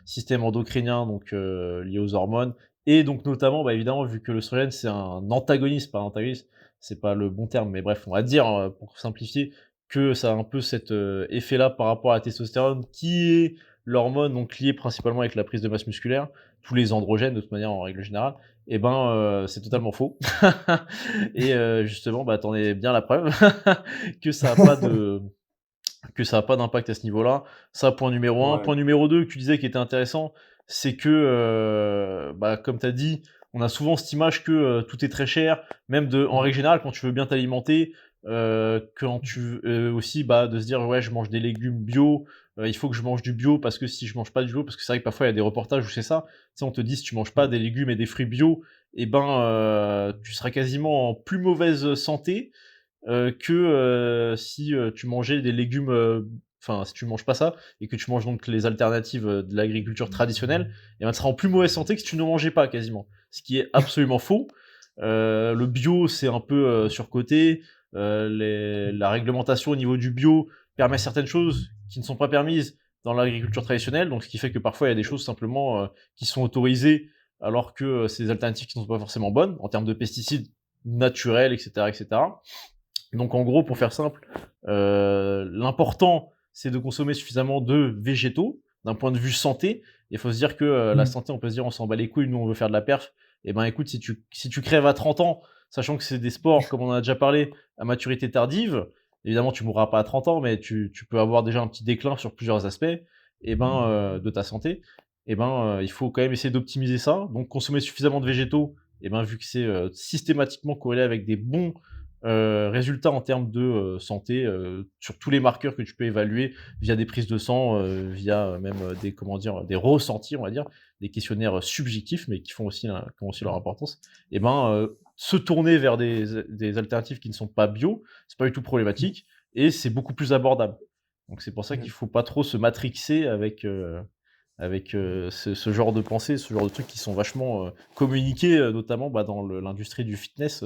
système endocrinien, donc lié aux hormones et donc notamment, bah, évidemment, vu que l'œstrogène, c'est un antagoniste, pas un antagoniste, c'est pas le bon terme, mais bref, on va dire, pour simplifier, que ça a un peu cet, effet-là par rapport à la testostérone qui est l'hormone donc liée principalement avec la prise de masse musculaire, tous les androgènes de toute manière en règle générale, et c'est totalement faux. Et justement, t'en es bien la preuve que ça a pas d'impact à ce niveau-là. Ça, point numéro 1. Ouais. Point numéro 2 que tu disais qui était intéressant, c'est que, comme tu as dit, on a souvent cette image que tout est très cher, même en règle générale, quand tu veux bien t'alimenter, quand tu aussi de se dire ouais, je mange des légumes bio, il faut que je mange du bio parce que si je mange pas du bio, parce que c'est vrai que parfois il y a des reportages où c'est ça, tu sais, on te dit si tu manges pas des légumes et des fruits bio, tu seras quasiment en plus mauvaise santé que si tu mangeais des légumes, si tu manges pas ça et que tu manges donc les alternatives de l'agriculture traditionnelle, et tu seras en plus mauvaise santé que si tu ne mangeais pas quasiment. Ce qui est absolument faux. Le bio, c'est un peu surcoté. La réglementation au niveau du bio permet certaines choses qui ne sont pas permises dans l'agriculture traditionnelle, donc ce qui fait que parfois il y a des choses simplement qui sont autorisées alors que c'est des alternatives qui ne sont pas forcément bonnes en termes de pesticides naturels, etc., etc. Donc en gros, pour faire simple, l'important c'est de consommer suffisamment de végétaux d'un point de vue santé. Il faut se dire que la santé, on peut se dire on s'en bat les couilles, nous on veut faire de la perf. Et écoute, si tu crèves à 30 ans, sachant que c'est des sports, comme on en a déjà parlé, à maturité tardive, évidemment tu mourras pas à 30 ans, mais tu peux avoir déjà un petit déclin sur plusieurs aspects de ta santé. Il faut quand même essayer d'optimiser ça. Donc consommer suffisamment de végétaux, vu que c'est systématiquement corrélé avec des bons résultats en termes de santé sur tous les marqueurs que tu peux évaluer via des prises de sang, via même des ressentis, on va dire, des questionnaires subjectifs, mais qui ont aussi leur importance. Se tourner vers des alternatives qui ne sont pas bio, c'est pas du tout problématique et c'est beaucoup plus abordable. Donc c'est pour ça qu'il faut pas trop se matrixer avec ce genre de pensée, ce genre de trucs qui sont vachement communiqués, notamment dans l'industrie du fitness.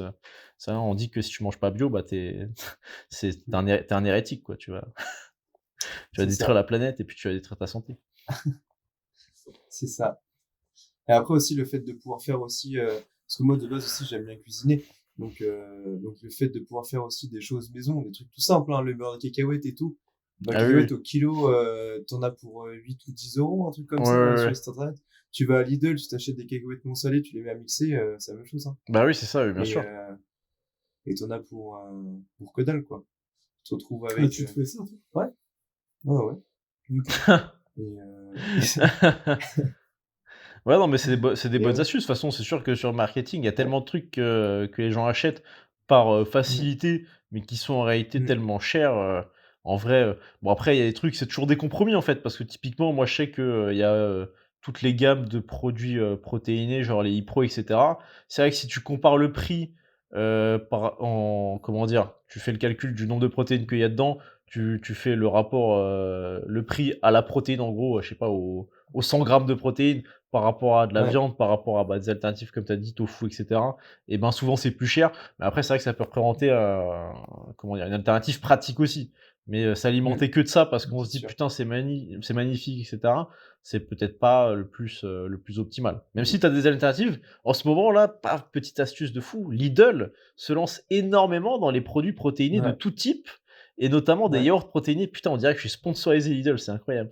Ça, on dit que si tu manges pas bio, t'es un hérétique, quoi. Tu vas détruire la planète et puis tu vas détruire ta santé. C'est ça. Et après aussi le fait de pouvoir faire aussi, parce que moi de base aussi j'aime bien cuisiner, donc le fait de pouvoir faire aussi des choses maison, des trucs tout simples, le beurre de cacahuète et tout. Cacahuètes au kilo, t'en as pour 8 ou 10 euros, un truc comme ça, sur le site internet. Tu vas à Lidl, tu t'achètes des cacahuètes non salées, tu les mets à mixer, c'est la même chose. Hein. Bah oui, c'est ça, bien sûr. Et t'en as pour que dalle, quoi. Tu te retrouves avec... tu te fais ça, toi? Ouais. Ouais, non, mais c'est des bonnes astuces. De toute façon, c'est sûr que sur le marketing, il y a tellement de trucs que les gens achètent par facilité, mais qui sont en réalité tellement chers. En vrai, après, il y a des trucs, c'est toujours des compromis, en fait, parce que typiquement, moi, je sais qu'il y a toutes les gammes de produits protéinés, genre les ePro, etc. C'est vrai que si tu compares le prix comment dire, tu fais le calcul du nombre de protéines qu'il y a dedans, tu fais le rapport, le prix à la protéine, en gros, je sais pas, aux 100 grammes de protéines par rapport à de la viande, par rapport à des alternatives comme tu as dit, tofu, etc. Et souvent c'est plus cher. Mais après, c'est vrai que ça peut représenter une alternative pratique aussi. Mais s'alimenter que de ça parce qu'on se dit putain, c'est magnifique, etc. C'est peut-être pas le plus optimal. Même si tu as des alternatives, en ce moment-là, petite astuce de fou, Lidl se lance énormément dans les produits protéinés de tout type. Et notamment des yaourts protéinés, putain, on dirait que je suis sponsorisé Lidl, c'est incroyable.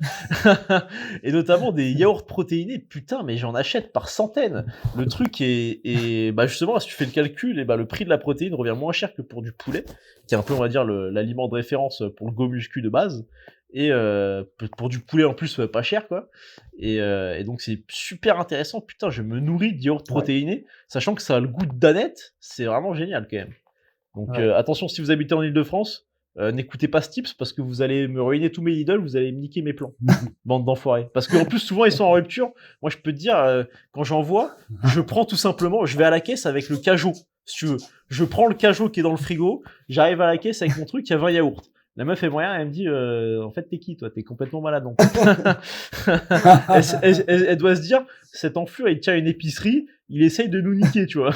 Et notamment des yaourts protéinés, putain, mais j'en achète par centaines. Le truc est justement, si tu fais le calcul, le prix de la protéine revient moins cher que pour du poulet, qui est un peu, on va dire, l'aliment de référence pour le go-muscu de base. Et pour du poulet en plus, pas cher, quoi. Et donc c'est super intéressant, putain, je me nourris de yaourts protéinés, sachant que ça a le goût de danette, c'est vraiment génial quand même. Donc attention, si vous habitez en Ile-de-France, n'écoutez pas ce tips parce que vous allez me ruiner tous mes Lidl, vous allez me niquer mes plans. Bande d'enfoirés. Parce qu'en plus, souvent, ils sont en rupture. Moi, je peux te dire, quand j'en vois, je prends tout simplement, je vais à la caisse avec le cajot, si tu veux. Je prends le cajot qui est dans le frigo, j'arrive à la caisse avec mon truc, il y a 20 yaourts. La meuf est moyen, elle me dit, en fait, t'es qui, toi? T'es complètement malade, donc. Elle doit se dire, cet enflure, il tient une épicerie, il essaye de nous niquer, tu vois.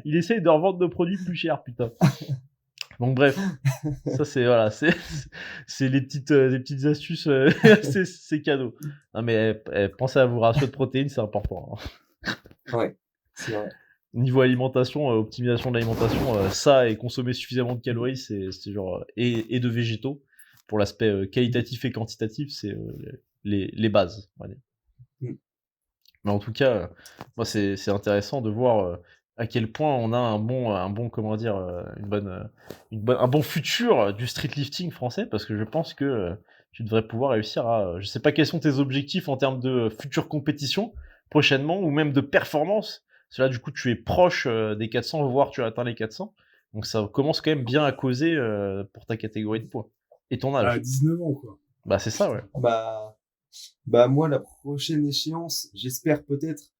Il essaye de revendre nos produits plus chers, putain. Donc bref, ça c'est les petites astuces, c'est cadeau. Non mais pensez à vos ratios de protéines, c'est important. Hein. Ouais, c'est vrai. Niveau alimentation, optimisation de l'alimentation, ça et consommer suffisamment de calories, c'est genre et de végétaux pour l'aspect qualitatif et quantitatif, c'est les bases, on va dire. Mm. Mais en tout cas, moi, c'est intéressant de voir à quel point on a un bon comment dire, un bon futur du streetlifting français, parce que je pense que tu devrais pouvoir réussir à. Je sais pas quels sont tes objectifs en termes de future compétition prochainement, ou même de performance. Parce que là, du coup, tu es proche des 400, voire tu as atteint les 400. Donc ça commence quand même bien à causer pour ta catégorie de poids. Et ton À âge. 19 ans, quoi. Bah c'est ça, ouais. Bah moi, la prochaine échéance, j'espère peut-être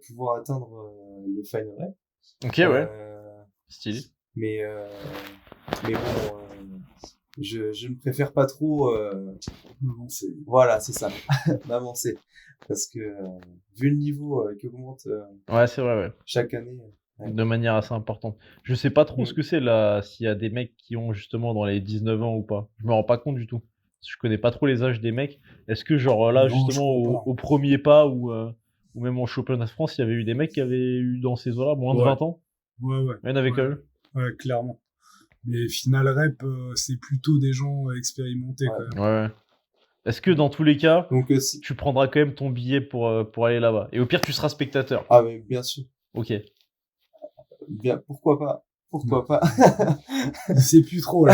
pouvoir atteindre le Final Rep. Ok, ouais. Stylé. Mais bon, je ne préfère pas trop Avancer. voilà, c'est ça, d'avancer, parce que vu le niveau qui augmente Ouais, c'est vrai, ouais. chaque année. Ouais. De manière assez importante. Je sais pas trop Mm. ce que c'est là, s'il y a des mecs qui ont justement dans les 19 ans ou pas. Je me rends pas compte du tout. Je connais pas trop les âges des mecs. Est-ce que genre là, Non, je justement, crois pas. au premier pas ou même en championnat de France, il y avait eu des mecs qui avaient eu dans ces eaux-là moins de Ouais. 20 ans? Ouais. Il y en avait Ouais. quand même. Ouais, clairement. Mais Final Rep, c'est plutôt des gens expérimentés, Ouais. quand même. Ouais. Est-ce que dans tous les cas, Donc si... tu prendras quand même ton billet pour aller là-bas? Et au pire, tu seras spectateur. Ah mais bien sûr, Ok. bien, pourquoi pas, pas. Il sait plus trop, là.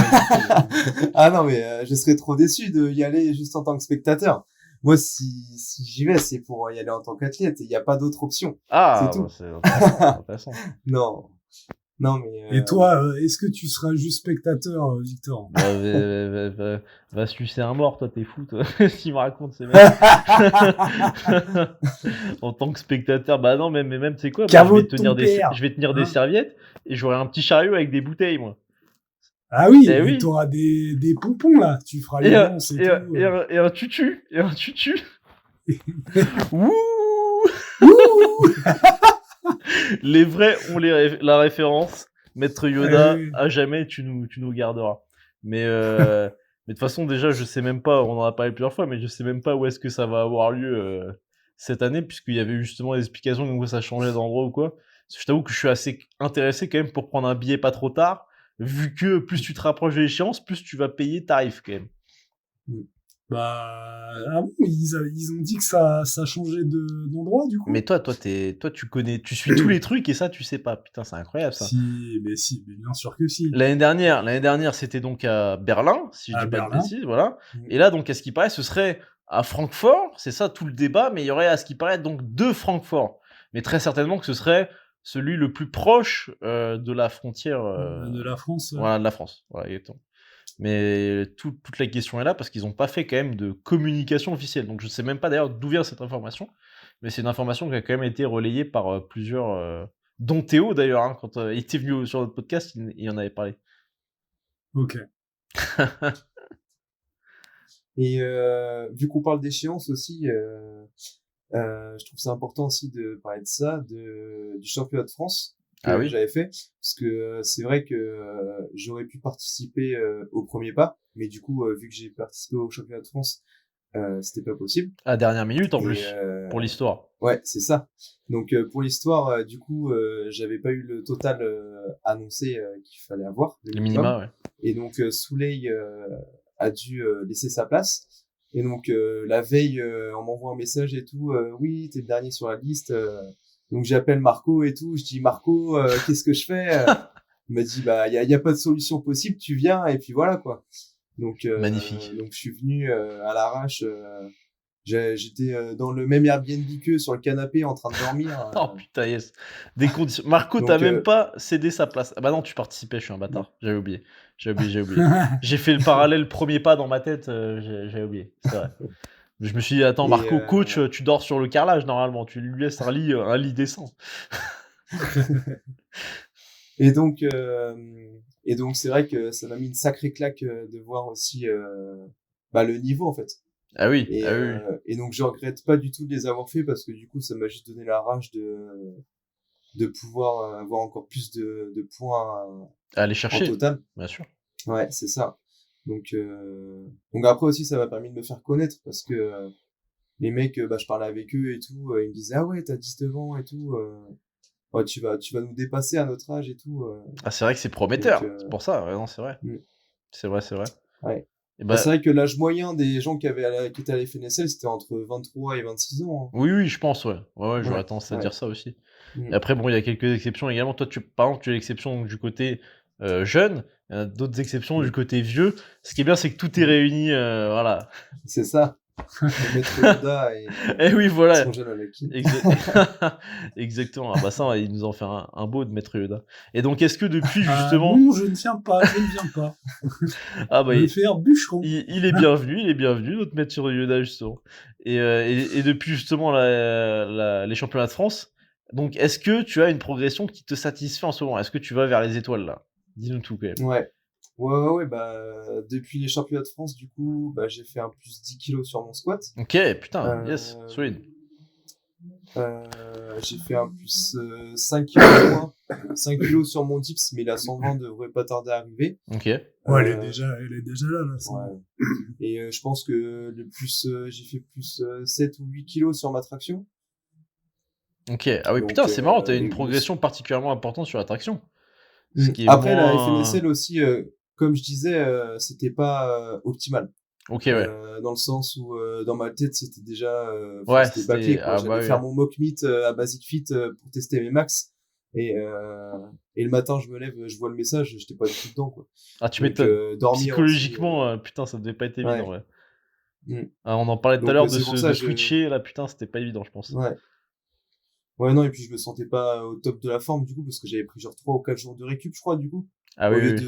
Ah non mais je serais trop déçu de y aller juste en tant que spectateur. Moi si j'y vais, c'est pour y aller en tant qu'athlète, il n'y a pas d'autre option. Ah, C'est tout. bah, c'est intéressant. Intéressant. Non mais Et toi, est-ce que tu seras juste spectateur, Victor? Bah, va sucer un mort, toi, t'es fou, toi. S'il me raconte ces mecs. En tant que spectateur, bah non, mais même, tu sais quoi, moi, Caveau de ton père. je vais tenir des Hein serviettes et j'aurai un petit chariot avec des bouteilles, moi. Ah oui, Eh et oui. t'auras des pompons, là. Tu feras les danses et tout. Et un tutu. Et un tutu. Ouh. Les vrais ont la référence. Maître Yoda, oui. à jamais tu nous garderas. Mais de toute façon, déjà, je sais même pas, on en a parlé plusieurs fois, mais je sais même pas où est-ce que ça va avoir lieu cette année, puisqu'il y avait eu justement des explications comme quoi ça changeait d'endroit ou quoi. Parce que je t'avoue que je suis assez intéressé quand même pour prendre un billet pas trop tard, vu que plus tu te rapproches de l'échéance, plus tu vas payer tarif quand même. Bah, ah bon, ils ont dit que ça changeait d'endroit, du coup? Mais toi, tu connais, tu suis tous les trucs et ça, tu sais pas. Putain, c'est incroyable ça. Si, mais bien sûr que si. L'année dernière, c'était donc à Berlin, si je À dis pas de Berlin. bêtises, voilà. Mm. Et là, donc, à ce qui paraît, ce serait à Francfort, c'est ça tout le débat, mais il y aurait, à ce qui paraît, donc 2 Francfort. Mais très certainement que ce serait celui le plus proche de la frontière. De la France. Voilà, de la France. Voilà, exactement. Mais toute la question est là parce qu'ils n'ont pas fait quand même de communication officielle. Donc je sais même pas d'ailleurs d'où vient cette information, mais c'est une information qui a quand même été relayée par plusieurs, dont Théo d'ailleurs, hein, quand il était venu sur notre podcast, il en avait parlé. Ok. Et vu qu'on parle d'échéance aussi, je trouve ça important aussi de parler de ça, du championnat de France que Ah oui. j'avais fait, parce que c'est vrai que j'aurais pu participer au premier pas, mais du coup, vu que j'ai participé au championnat de France, c'était pas possible. À dernière minute en Et, plus, pour l'histoire. Ouais, c'est ça. Donc pour l'histoire, du coup, j'avais pas eu le total annoncé qu'il fallait avoir, Les minima, ouais. et donc Souley a dû laisser sa place. Et donc la veille, on m'envoie un message et tout. Oui, t'es le dernier sur la liste. Donc j'appelle Marco et tout. Je dis Marco, qu'est-ce que je fais Il m'a dit bah y a pas de solution possible. Tu viens et puis voilà quoi. Donc magnifique. Donc je suis venu à l'arrache. J'étais dans le même Airbnb qu'eux sur le canapé en train de dormir. Oh putain, yes. Des conditions. Marco, Donc, t'as même pas cédé sa place. Ah bah non, tu participais, je suis un bâtard. J'avais oublié. J'ai fait le parallèle premier pas dans ma tête, j'avais oublié. C'est vrai. Je me suis dit, attends, Et, Marco, coach, tu dors sur le carrelage normalement. Tu lui laisses un lit décent. Et donc c'est vrai que ça m'a mis une sacrée claque de voir aussi le niveau en fait. Ah oui, Et, ah oui. Et donc je regrette pas du tout de les avoir fait parce que du coup ça m'a juste donné la rage de pouvoir avoir encore plus de points À aller chercher. en total. Bien sûr. Ouais, c'est ça. Donc après aussi ça m'a permis de me faire connaître parce que les mecs, je parlais avec eux et tout, ils me disaient ah ouais t'as 19 ans et tout, ouais, tu vas nous dépasser à notre âge et tout. Ah c'est vrai que c'est prometteur, Donc, c'est pour ça, ouais, non c'est vrai. Mm. C'est vrai. Ouais. Et Bah, c'est vrai que l'âge moyen des gens qui étaient à la FNSL, c'était entre 23 et 26 ans. Oui, je pense, ouais. Ouais, j'aurais Ouais, tendance à ouais. dire ça aussi. Mm. Et après, bon, il y a quelques exceptions également. Toi, par exemple, tu es l'exception donc, du côté jeune, il y a d'autres exceptions du côté vieux. Ce qui est bien, c'est que tout est réuni, voilà. C'est ça. Le maître Yoda et Et oui, voilà. son jeune Anakin. Exactement. Ah bah ça, il nous en fait un beau de maître Yoda. Et donc, est-ce que depuis, Ah justement... non, je ne viens pas. Ah bah, Je vais faire bûcheron. il est bienvenu, notre maître Yoda, justement. Et depuis, justement, les championnats de France, donc, est-ce que tu as une progression qui te satisfait en ce moment? Est-ce que tu vas vers les étoiles, là? Dis-nous tout, quand même. Ouais, bah, depuis les championnats de France, du coup, bah, j'ai fait un plus 10 kilos sur mon squat. Ok, putain, yes, solide. J'ai fait un plus 5 kilos moins, 5 kilos sur mon dips, mais la 120 devrait pas tarder à arriver. Ok. Ouais, elle est déjà là, ça. Ouais. Et je pense que j'ai fait plus 7 ou 8 kilos sur ma traction. Ok, ah oui, Donc, putain, c'est marrant, t'as une les progression particulièrement importante sur la traction. Après, la FNSL aussi, comme je disais, c'était pas optimal. Ok, ouais. Dans le sens où, dans ma tête, c'était déjà, Ouais, c'était bâclé, quoi. ah, J'allais bah, faire oui. mon mock meet à Basic Fit pour tester mes max. Et le matin, je me lève, je vois le message, j'étais pas du tout dedans, quoi. Ah, tu Donc, m'étonnes. dormir Psychologiquement, putain, ça devait pas être évident, ouais. Ah, on en parlait tout à Donc, l'heure c'est pour ça, de switcher, là, putain, c'était pas évident, je pense. Ouais, non, et puis je me sentais pas au top de la forme, du coup, parce que j'avais pris genre 3 ou 4 jours de récup, je crois, du coup. Ah Au oui, lieu oui.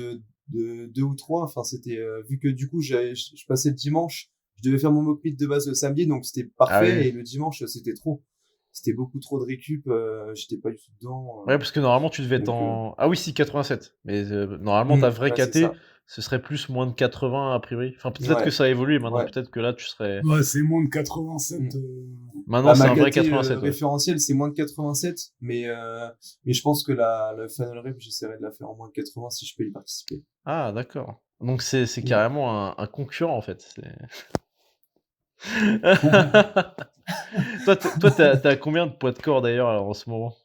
de 2 ou 3, enfin, c'était, vu que du coup, je passais le dimanche, je devais faire mon mock meet de base le samedi, donc c'était parfait, oui. et le dimanche, c'était trop. C'était beaucoup trop de récup, j'étais pas du tout dedans. Ouais, parce que normalement, tu devais être donc, en... Ah oui, si, 87. Mais normalement, ta vraie ouais, c'est KT, ça. ce serait plus moins de 80, a priori. Enfin, peut-être que Ouais, ça a évolué maintenant. ouais. Peut-être que là, tu serais... Ouais, c'est moins de 87. Maintenant, c'est ma un vrai KT 87, ouais. référentiel, c'est moins de 87, mais je pense que la final rep, j'essaierai de la faire en moins de 80 si je peux y participer. Ah, d'accord. Donc, c'est carrément un concurrent, en fait. Toi, t'as combien de poids de corps, d'ailleurs, en ce moment?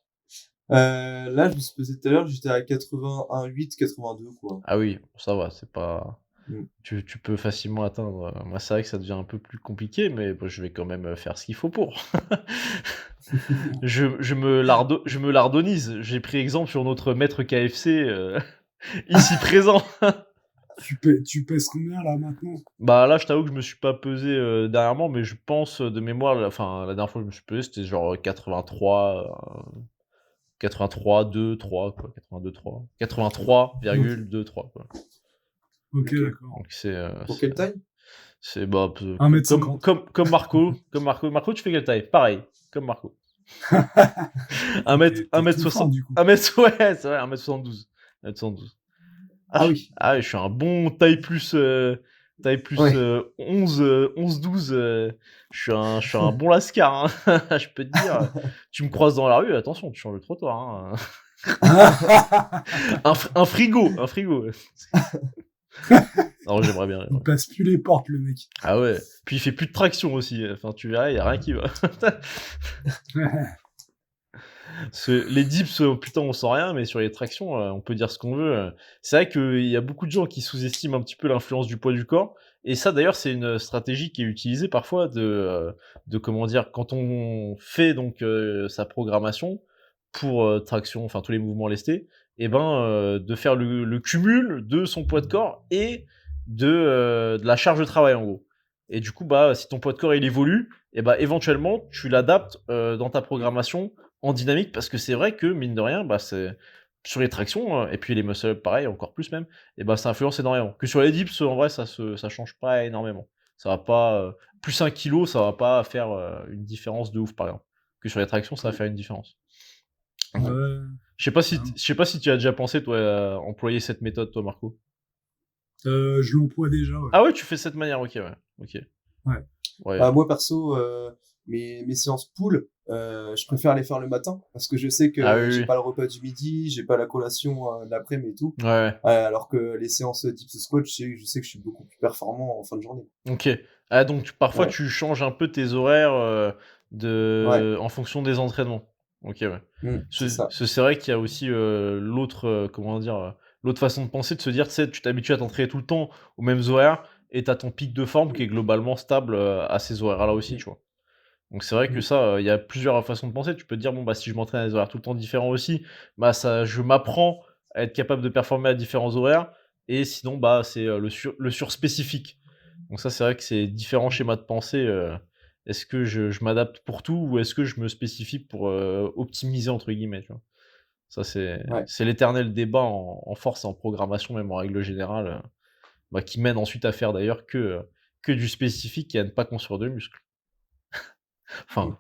Là, je me suis pesé tout à l'heure, j'étais à 81,8, 82, quoi. Ah oui, ça va, c'est pas... Mm. Tu peux facilement atteindre. Moi, c'est vrai que ça devient un peu plus compliqué, mais bon, je vais quand même faire ce qu'il faut pour. Je me lardonnise. J'ai pris exemple sur notre maître KFC ici présent. Tu pèses combien là maintenant? Bah là, je t'avoue que je me suis pas pesé dernièrement, mais je pense de mémoire, enfin la dernière fois que je me suis pesé, c'était genre 83, 2, 3, quoi. 82, 3. 83,23, quoi. Ok, d'accord. Donc c'est. Pour quelle taille? C'est bah, 1m50. comme Marco. Marco, tu fais quelle taille? Pareil, comme Marco. 1m60. Du coup. 1m, ouais, c'est vrai, 1m72. 1m72. Ah oui. Ah oui, je suis un bon taille plus ouais. 11-12. Je suis un bon lascar, hein. Je peux te dire. Tu me croises dans la rue, attention, tu changes le trottoir. Hein. un frigo. Non, j'aimerais bien. Il passe plus les portes, le mec. Ah ouais. Puis il fait plus de traction aussi. Enfin, tu verras, il y a rien qui va. Les dips, putain, on sent rien, mais sur les tractions, on peut dire ce qu'on veut. C'est vrai qu'il y a beaucoup de gens qui sous-estiment un petit peu l'influence du poids du corps. Et ça, d'ailleurs, c'est une stratégie qui est utilisée parfois de comment dire, quand on fait donc sa programmation pour traction, enfin tous les mouvements lestés, et de faire le cumul de son poids de corps et de la charge de travail en gros. Et du coup, bah, si ton poids de corps il évolue, et bah éventuellement tu l'adaptes dans ta programmation en dynamique, parce que c'est vrai que mine de rien, bah c'est sur les tractions et puis les muscle-up pareil, encore plus même, et bah ça influence énormément. Que sur les dips, en vrai, ça change pas énormément. Ça va pas plus 1 kilo, ça va pas faire une différence de ouf par exemple. Que sur les tractions, ça va faire une différence. Ouais. Je sais pas si tu as déjà pensé toi à employer cette méthode toi Marco. Je l'emploie déjà. Ouais. Ah ouais, tu fais cette manière, ok, ouais. Ok. Ouais. Bah, moi perso, mes séances pool, je préfère les faire le matin parce que je sais que j'ai pas le repas du midi, j'ai pas la collation de l'après-midi et tout. Ouais. Alors que les séances dips squat, je sais que je suis beaucoup plus performant en fin de journée. Ok. Ah donc parfois tu changes un peu tes horaires en fonction des entraînements. Ok, ouais. C'est vrai qu'il y a aussi l'autre comment dire l'autre façon de penser, de se dire, tu sais, tu t'habitues à t'entraîner tout le temps aux mêmes horaires, et t'as ton pic de forme qui est globalement stable à ces horaires-là aussi, tu vois. Donc c'est vrai que ça, il y a plusieurs façons de penser. Tu peux te dire, bon, bah, si je m'entraîne à des horaires tout le temps différents aussi, bah, je m'apprends à être capable de performer à différents horaires. Et sinon, bah, c'est le surspécifique. Donc ça, c'est vrai que c'est différents schémas de pensée. Est-ce que je m'adapte pour tout ou est-ce que je me spécifie pour optimiser, entre guillemets, tu vois. Ça, Ouais. c'est l'éternel débat en force et en programmation, même en règle générale, bah, qui mène ensuite à faire d'ailleurs que du spécifique et à ne pas construire de muscles. Enfin,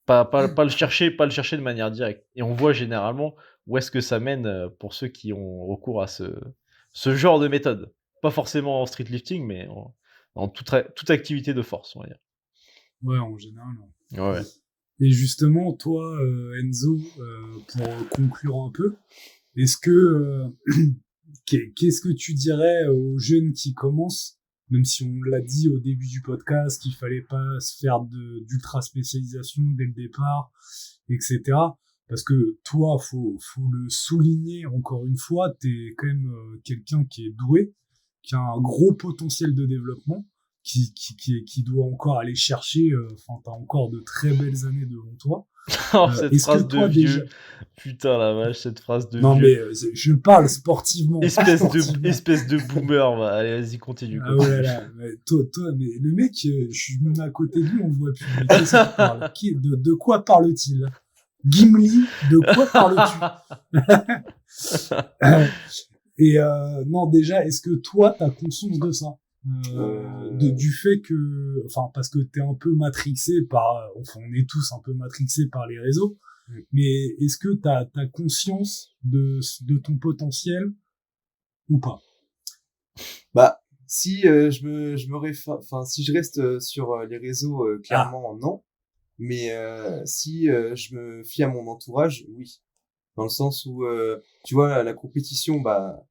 pas le chercher de manière directe. Et on voit généralement où est-ce que ça mène, pour ceux qui ont recours à ce genre de méthode. Pas forcément en street lifting, mais en toute activité de force, on va dire. Ouais, en général. Ouais. Et justement, toi, Enzo, pour conclure un peu, est-ce que qu'est-ce que tu dirais aux jeunes qui commencent, même si on l'a dit au début du podcast qu'il fallait pas se faire d'ultra spécialisation dès le départ, etc. Parce que toi, faut le souligner encore une fois, t'es quand même quelqu'un qui est doué, qui a un gros potentiel de développement, qui doit encore aller chercher. Enfin, t'as encore de très belles années devant toi. Oh, cette Est-ce que phrase de toi déjà, vieux. Putain la vache, cette phrase de non vieux. mais je parle sportivement. Sportivement. Espèce de boomer, va. Allez, vas-y, continue. Ah ouais là, mais toi, mais le mec, je suis même à côté de lui, on le voit plus. Mais qu'est-ce qu'il parle de quoi parle-t-il? Gimli, de quoi parles-tu? Et non, déjà, est-ce que toi, t'as conscience de ça? Du fait que, enfin, parce que t'es un peu matrixé par, enfin, on est tous un peu matrixés par les réseaux, mais est-ce que t'as conscience de ton potentiel ou pas? Bah, si si je reste sur les réseaux, clairement non. Mais si je me fie à mon entourage, oui. Dans le sens où, tu vois, la compétition, bah,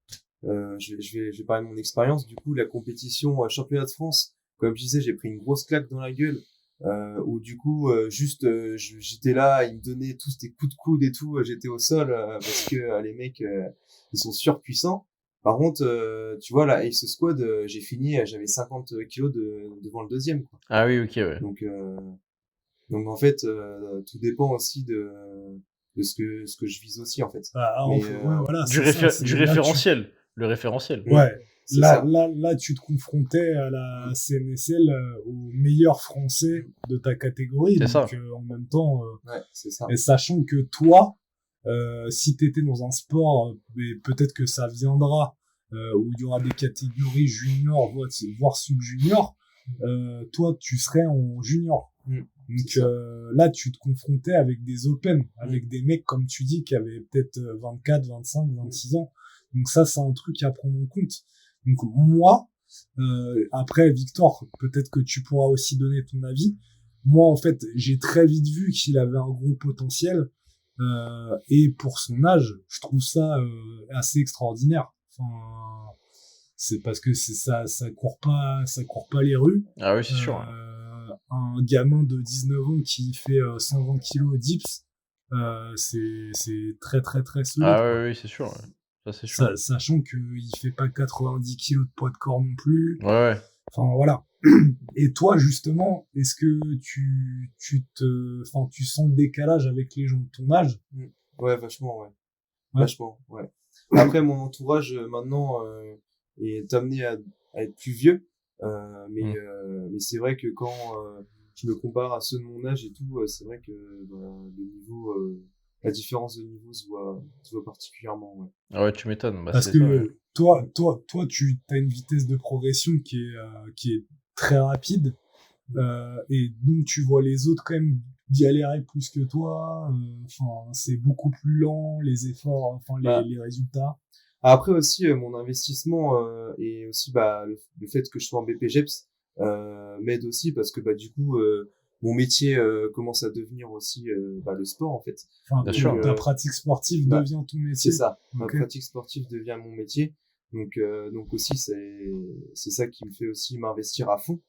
je vais parler de mon expérience. Du coup, la compétition championnat de France, comme je disais, j'ai pris une grosse claque dans la gueule. Où du coup, j'étais là, ils me donnaient tous des coups de coude et tout. J'étais au sol parce que les mecs, ils sont surpuissants. Par contre, tu vois, la Ace Squad, j'ai fini, j'avais 50 kilos devant le deuxième, quoi. Ah oui, ok, ouais. Donc en fait, tout dépend aussi de ce que je vise aussi, en fait. Bah, Mais, ouais, voilà, Du c'est ça, du là, référentiel. Le référentiel. Ouais, c'est ça. là, tu te confrontais à la CNSL aux meilleurs Français de ta catégorie. C'est Donc, ça. en même temps, Ouais, c'est ça. et sachant que toi, si t'étais dans un sport, mais peut-être que ça viendra, où il y aura des catégories junior, voire sub-junior, toi, tu serais en junior. Donc là, tu te confrontais avec des open, avec des mecs, comme tu dis, qui avaient peut-être 24, 25, 26 ans. Donc ça, c'est un truc à prendre en compte. Donc moi, après, Victor, peut-être que tu pourras aussi donner ton avis. Moi, en fait, j'ai très vite vu qu'il avait un gros potentiel. Et pour son âge, je trouve ça assez extraordinaire. Enfin, c'est parce que ça court pas les rues. Ah oui, c'est sûr. Un gamin de 19 ans qui fait 120 kilos dips, c'est très très très solide. Ah quoi. oui, c'est sûr. Ouais. Ça, c'est sûr. Sachant qu'il fait pas 90 kilos de poids de corps non plus. Ouais. Enfin voilà. Et toi justement, est-ce que tu sens le décalage avec les gens de ton âge? Ouais, vachement, ouais. Vachement, ouais. Après, mon entourage maintenant est amené à être plus vieux, mais c'est vrai que quand je me compare à ceux de mon âge et tout, c'est vrai que le niveau, la différence de niveau se voit particulièrement. Ouais. Ah ouais, tu m'étonnes. Bah, parce que ça, ouais. toi, tu as une vitesse de progression qui est très rapide, et donc tu vois les autres quand même galérer plus que toi. Enfin, c'est beaucoup plus lent les efforts, enfin les résultats. Après aussi, mon investissement et aussi le fait que je sois en BPGEPS m'aide aussi parce que du coup mon métier commence à devenir aussi le sport en fait. Enfin, ta pratique sportive devient ton métier. C'est ça. Ma pratique sportive devient mon métier. Donc aussi c'est ça qui me fait aussi m'investir à fond.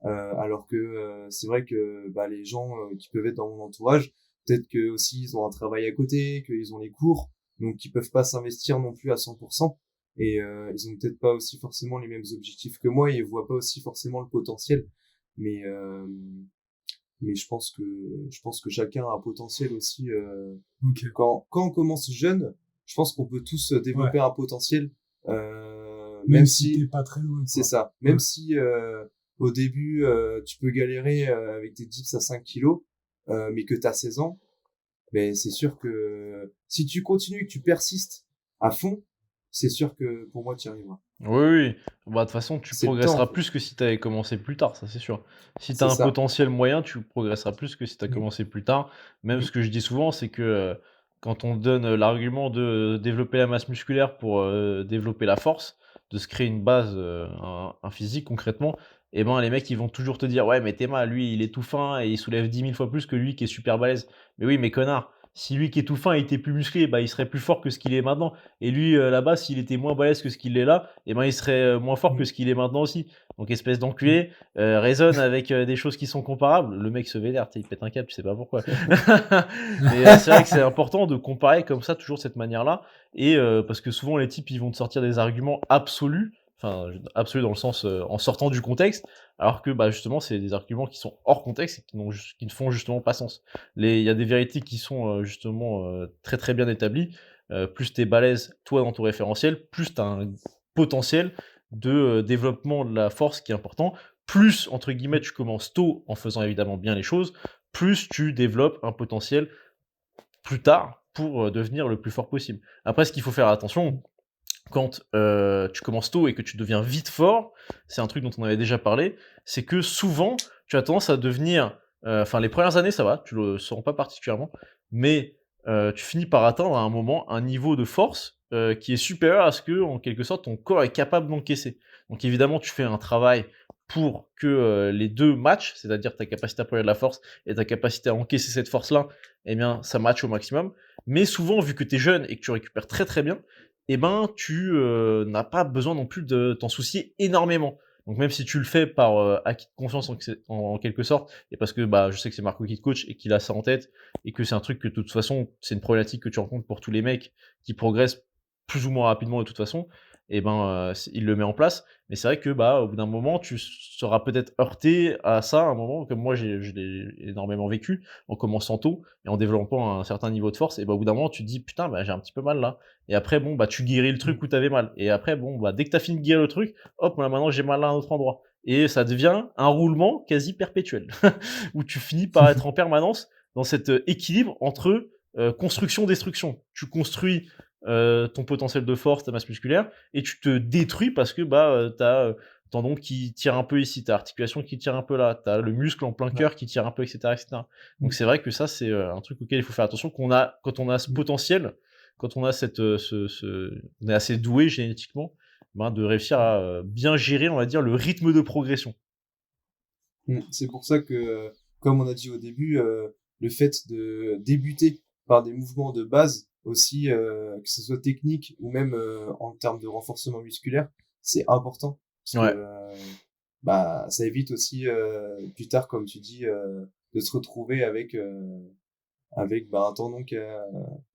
Alors que c'est vrai que les gens qui peuvent être dans mon entourage, peut-être que aussi ils ont un travail à côté, qu'ils ont les cours, donc ils peuvent pas s'investir non plus à 100%. et ils ont peut-être pas aussi forcément les mêmes objectifs que moi et ils voient pas aussi forcément le potentiel. Mais mais je pense que chacun a un potentiel aussi. Ok. Quand on commence jeune, je pense qu'on peut tous développer un potentiel, Même si t'es pas très loin. c'est Quoi. ça. Même Ouais. si au début tu peux galérer avec des dips à 5 kilos, mais que t'as 16 ans, mais c'est sûr que si tu continues, que tu persistes à fond, c'est sûr que pour moi tu y arriveras. Oui, oui. Bah, de toute façon, tu C'est le temps, en progresseras fait. plus que si tu avais commencé plus tard, ça c'est sûr. Si tu as C'est un ça. potentiel moyen, tu progresseras plus que si tu as Mm. commencé plus tard. Même Mm. ce que je dis souvent, c'est que quand on donne l'argument de développer la masse musculaire pour développer la force, de se créer une base, un physique concrètement, et ben les mecs ils vont toujours te dire ouais mais Théma, lui il est tout fin et il soulève 10 000 fois plus que lui qui est super balèze. Mais oui mais connard, si lui qui est tout fin il était plus musclé, bah il serait plus fort que ce qu'il est maintenant. Et lui là-bas s'il était moins balèze que ce qu'il est là, et ben il serait moins fort que Mm. ce qu'il est maintenant aussi. Donc espèce d'enculé, raisonne avec des choses qui sont comparables. Le mec se vénère, tu sais, il pète un câble, tu sais pas pourquoi. Mais c'est vrai que c'est important de comparer comme ça, toujours de cette manière-là. Et parce que souvent les types, ils vont te sortir des arguments absolus, enfin absolus dans le sens en sortant du contexte, alors que bah, justement c'est des arguments qui sont hors contexte et qui ne font justement pas sens. Il y a des vérités qui sont justement très très bien établies. Plus t'es balèze toi dans ton référentiel, plus t'as un potentiel de développement de la force qui est important. Plus entre guillemets tu commences tôt en faisant évidemment bien les choses, plus tu développes un potentiel plus tard pour devenir le plus fort possible. Après, ce qu'il faut faire attention, quand tu commences tôt et que tu deviens vite fort, c'est un truc dont on avait déjà parlé, c'est que souvent, tu as tendance à devenir... Enfin, les premières années, ça va, tu le sens pas particulièrement, mais tu finis par atteindre à un moment un niveau de force qui est supérieur à ce que, en quelque sorte, ton corps est capable d'encaisser. Donc évidemment, tu fais un travail pour que les deux matchent, c'est-à-dire ta capacité à produire de la force et ta capacité à encaisser cette force-là, eh bien, ça match au maximum. Mais souvent, vu que tu es jeune et que tu récupères très très bien, eh ben, tu n'as pas besoin non plus de t'en soucier énormément. Donc même si tu le fais par acquis de confiance en quelque sorte, et parce que bah, je sais que c'est Marco qui te coach et qu'il a ça en tête, et que c'est un truc que de toute façon, c'est une problématique que tu rencontres pour tous les mecs qui progressent plus ou moins rapidement de toute façon, et ben il le met en place. Mais c'est vrai que bah, au bout d'un moment, tu seras peut-être heurté à ça, à un moment, comme moi je l'ai énormément vécu, en commençant tôt et en développant un certain niveau de force, et bah, au bout d'un moment, tu te dis putain, bah, j'ai un petit peu mal là. Et après, bon, bah, tu guéris le truc où t'avais mal. Et après, bon, bah, dès que t'as fini de guérir le truc, hop, là, maintenant, j'ai mal à un autre endroit. Et ça devient un roulement quasi perpétuel. Où tu finis par être en permanence dans cet équilibre entre construction-destruction. Tu construis ton potentiel de force, ta masse musculaire, et tu te détruis parce que, bah, t'as tendon qui tire un peu ici, t'as articulation qui tire un peu là, t'as le muscle en plein cœur qui tire un peu, etc., etc. Donc c'est vrai que ça, c'est un truc auquel il faut faire attention, quand on a ce potentiel, quand on a on est assez doué génétiquement, ben, de réussir à bien gérer, on va dire, le rythme de progression. C'est pour ça que, comme on a dit au début, le fait de débuter par des mouvements de base aussi, que ce soit technique ou même en termes de renforcement musculaire, c'est important. Parce Ouais. que bah, ça évite aussi plus tard, comme tu dis, de se retrouver avec bah, un tendon qui a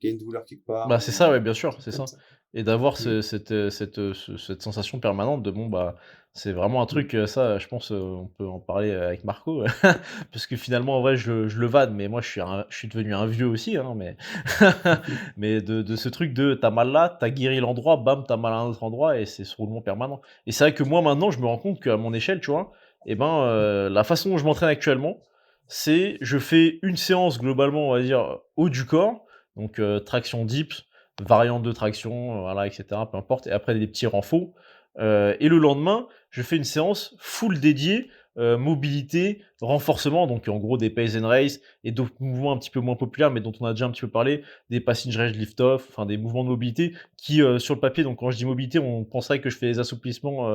une douleur quelque part. Bah, c'est ça, ouais, bien sûr, Truc c'est comme ça. ça. Et d'avoir Mm. cette sensation permanente de bon, bah, c'est vraiment un truc, ça, je pense, on peut en parler avec Marco, parce que finalement, en vrai, je le vanne, mais moi, je suis devenu un vieux aussi, hein, mais mais de ce truc de t'as mal là, t'as guéri l'endroit, bam, t'as mal à un autre endroit, et c'est ce roulement permanent. Et c'est vrai que moi, maintenant, je me rends compte qu'à mon échelle, tu vois, et ben, la façon dont je m'entraîne actuellement, c'est je fais une séance globalement, on va dire, haut du corps, donc traction dips, variante de traction, voilà, etc., peu importe, et après des petits renforts. Et le lendemain, je fais une séance full dédiée mobilité, renforcement, donc en gros des pace and race et d'autres mouvements un petit peu moins populaires, mais dont on a déjà un petit peu parlé, des passing raise lift-off, enfin des mouvements de mobilité qui, sur le papier, donc quand je dis mobilité, on penserait que je fais des assouplissements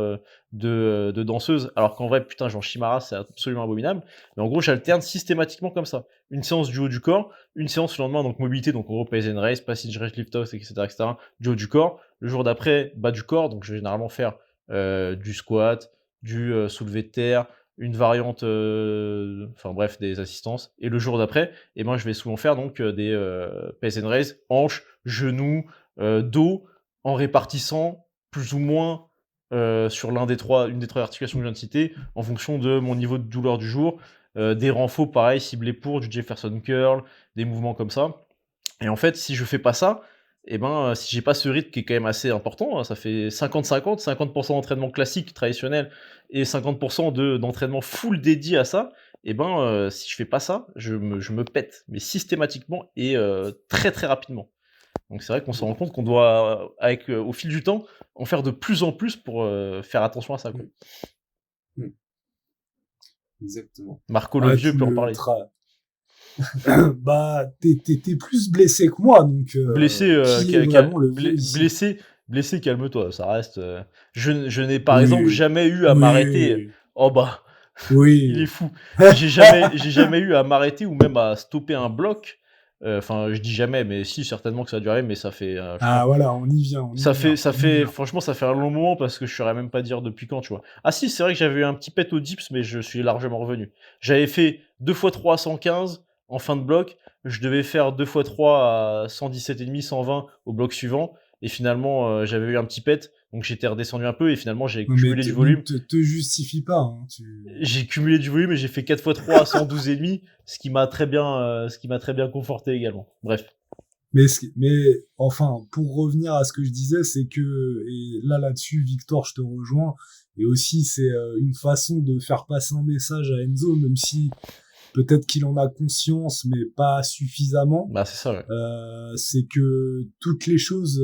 de danseuse, alors qu'en vrai, putain, j'en chie ma race, c'est absolument abominable. Mais en gros, j'alterne systématiquement comme ça. Une séance du haut du corps, une séance le lendemain, donc mobilité, donc en gros pace and race, passing raise lift-off, etc., etc., du haut du corps. Le jour d'après, bas du corps, donc je vais généralement faire du squat, du soulevé de terre, une variante, enfin bref, des assistances. Et le jour d'après, eh ben, je vais souvent faire donc des pace and raise, hanches, genoux, dos, en répartissant plus ou moins sur une des trois articulations que je viens de citer, en fonction de mon niveau de douleur du jour. Des renfos, pareil, ciblés pour du Jefferson Curl, des mouvements comme ça. Et en fait, si je fais pas ça, et ben, si j'ai pas ce rythme qui est quand même assez important, hein, ça fait 50-50, 50% d'entraînement classique, traditionnel, et 50% d'entraînement full dédié à ça, et ben, si je fais pas ça, je me pète, mais systématiquement et très très rapidement. Donc c'est vrai qu'on se rend compte qu'on doit, au fil du temps, en faire de plus en plus pour faire attention à ça, quoi. Exactement. Marco le vieux peut en parler. Bah, t'es plus blessé que moi, donc. Blessé, blessé, calme-toi, ça reste. Je n'ai par exemple jamais eu à m'arrêter. Oh bah, il est fou. J'ai jamais eu à m'arrêter ou même à stopper un bloc. Enfin, je dis jamais, mais si, certainement que ça a dû arriver, mais ça fait. Voilà, on y vient. Franchement, ça fait un long moment parce que je saurais même pas dire depuis quand, tu vois. Ah si, c'est vrai que j'avais eu un petit pet au dips, mais je suis largement revenu. J'avais fait 2x3 à 115 en fin de bloc. Je devais faire 2x3 à 117,5, 120 au bloc suivant. Et finalement, j'avais eu un petit pet, donc j'étais redescendu un peu et finalement j'ai cumulé du volume. Te justifie pas. Hein, J'ai cumulé du volume et j'ai fait 4x3 à 112,5, ce qui m'a très bien conforté également. Bref. Mais enfin, pour revenir à ce que je disais, c'est que, et là-dessus, Victor, je te rejoins, et aussi c'est une façon de faire passer un message à Enzo, même si peut-être qu'il en a conscience, mais pas suffisamment. Bah, c'est ça, ouais. C'est que toutes les choses,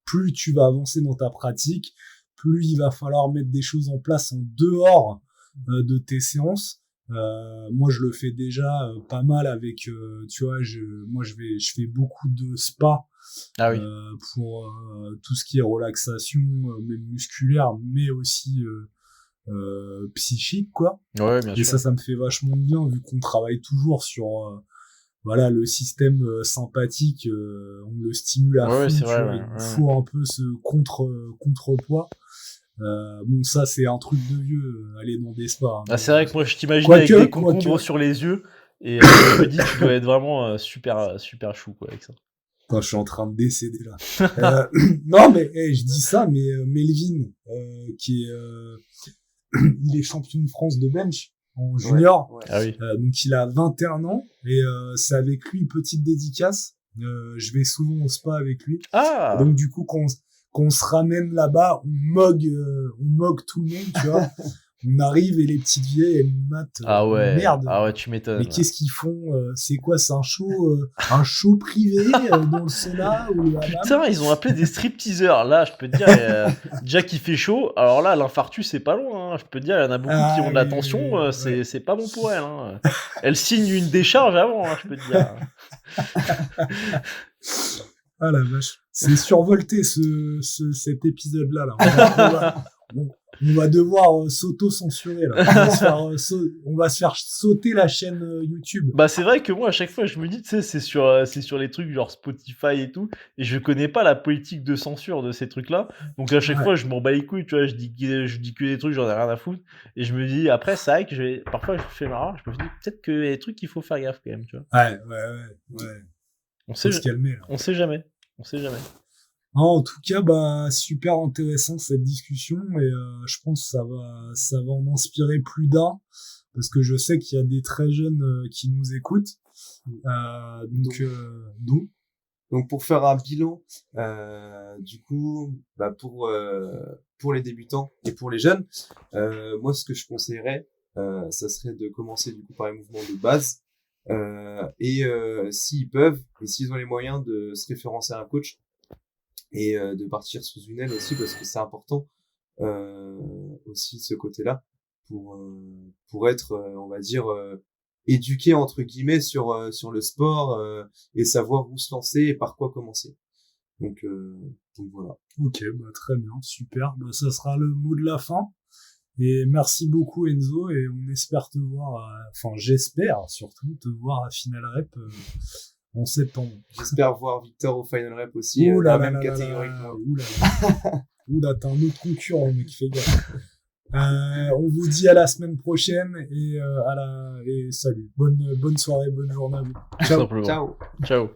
plus tu vas avancer dans ta pratique, plus il va falloir mettre des choses en place en dehors de tes séances. Moi, je le fais déjà pas mal avec, tu vois, je fais beaucoup de spa pour tout ce qui est relaxation, même musculaire, mais aussi psychique, quoi. Ouais, bien sûr. Et ça me fait vachement de bien vu qu'on travaille toujours sur le système sympathique, on le stimule à fond, c'est vrai, il faut un peu ce contrepoids. Bon, ça c'est un truc de vieux, aller dans des spas. Ah, c'est vrai que moi je t'imagine avec des concombres sur les yeux et je me dis tu dois être vraiment super chou, quoi, avec ça. Putain, je suis en train de décéder là. Non mais je dis ça, mais Melvin, qui est il est champion de France de bench en junior. Ah oui. Donc il a 21 ans et c'est avec lui une petite dédicace. Je vais souvent au spa avec lui. Ah. Donc du coup quand on se ramène là-bas, on mogue tout le monde, tu vois. On arrive et les petites vieilles, elles nous matent. Merde. Ah ouais, tu m'étonnes. Mais qu'est-ce qu'ils font? C'est quoi? C'est un show privé dans le sauna ou le hammam? Putain, ils ont appelé des stripteaseurs. Là, je peux te dire, déjà qu'il fait chaud. Alors là, l'infarctus, c'est pas loin. Hein. Je peux te dire, il y en a beaucoup qui ont de la tension. C'est pas bon pour elles. Hein. Elles signent une décharge avant, hein, je peux te dire. Ah la vache. C'est survolté cet épisode-là. Là. On va devoir s'auto-censurer là. On va se faire sauter la chaîne YouTube. Bah c'est vrai que moi à chaque fois je me dis, tu sais, c'est sur les trucs genre Spotify et tout, et je connais pas la politique de censure de ces trucs-là. Donc à chaque fois je m'en bats les couilles, tu vois, je dis que des trucs, j'en ai rien à foutre. Et je me dis après c'est vrai que parfois je fais marre, je me dis peut-être qu'il y a des trucs qu'il faut faire gaffe quand même, tu vois. Ouais. On sait calmer, on sait jamais. En tout cas, super intéressant cette discussion et je pense que ça va en inspirer plus d'un parce que je sais qu'il y a des très jeunes qui nous écoutent. Donc pour faire un bilan, du coup, pour les débutants et pour les jeunes, moi ce que je conseillerais, ça serait de commencer du coup par les mouvements de base et s'ils peuvent et s'ils ont les moyens de se référencer à un coach. Et de partir sous une aile aussi parce que c'est important aussi ce côté-là pour être on va dire éduqué entre guillemets sur le sport et savoir où se lancer et par quoi commencer. Donc voilà. OK, très bien, super. Ça sera le mot de la fin. Et merci beaucoup Enzo et on espère te voir j'espère surtout te voir à Final Rep en septembre. J'espère voir Victor au Final Rep aussi, dans la même catégorie que moi. Oula, t'as un autre concurrent, mec, fais gaffe. On vous dit à la semaine prochaine et salut. Bonne soirée, bonne journée à vous. Ciao.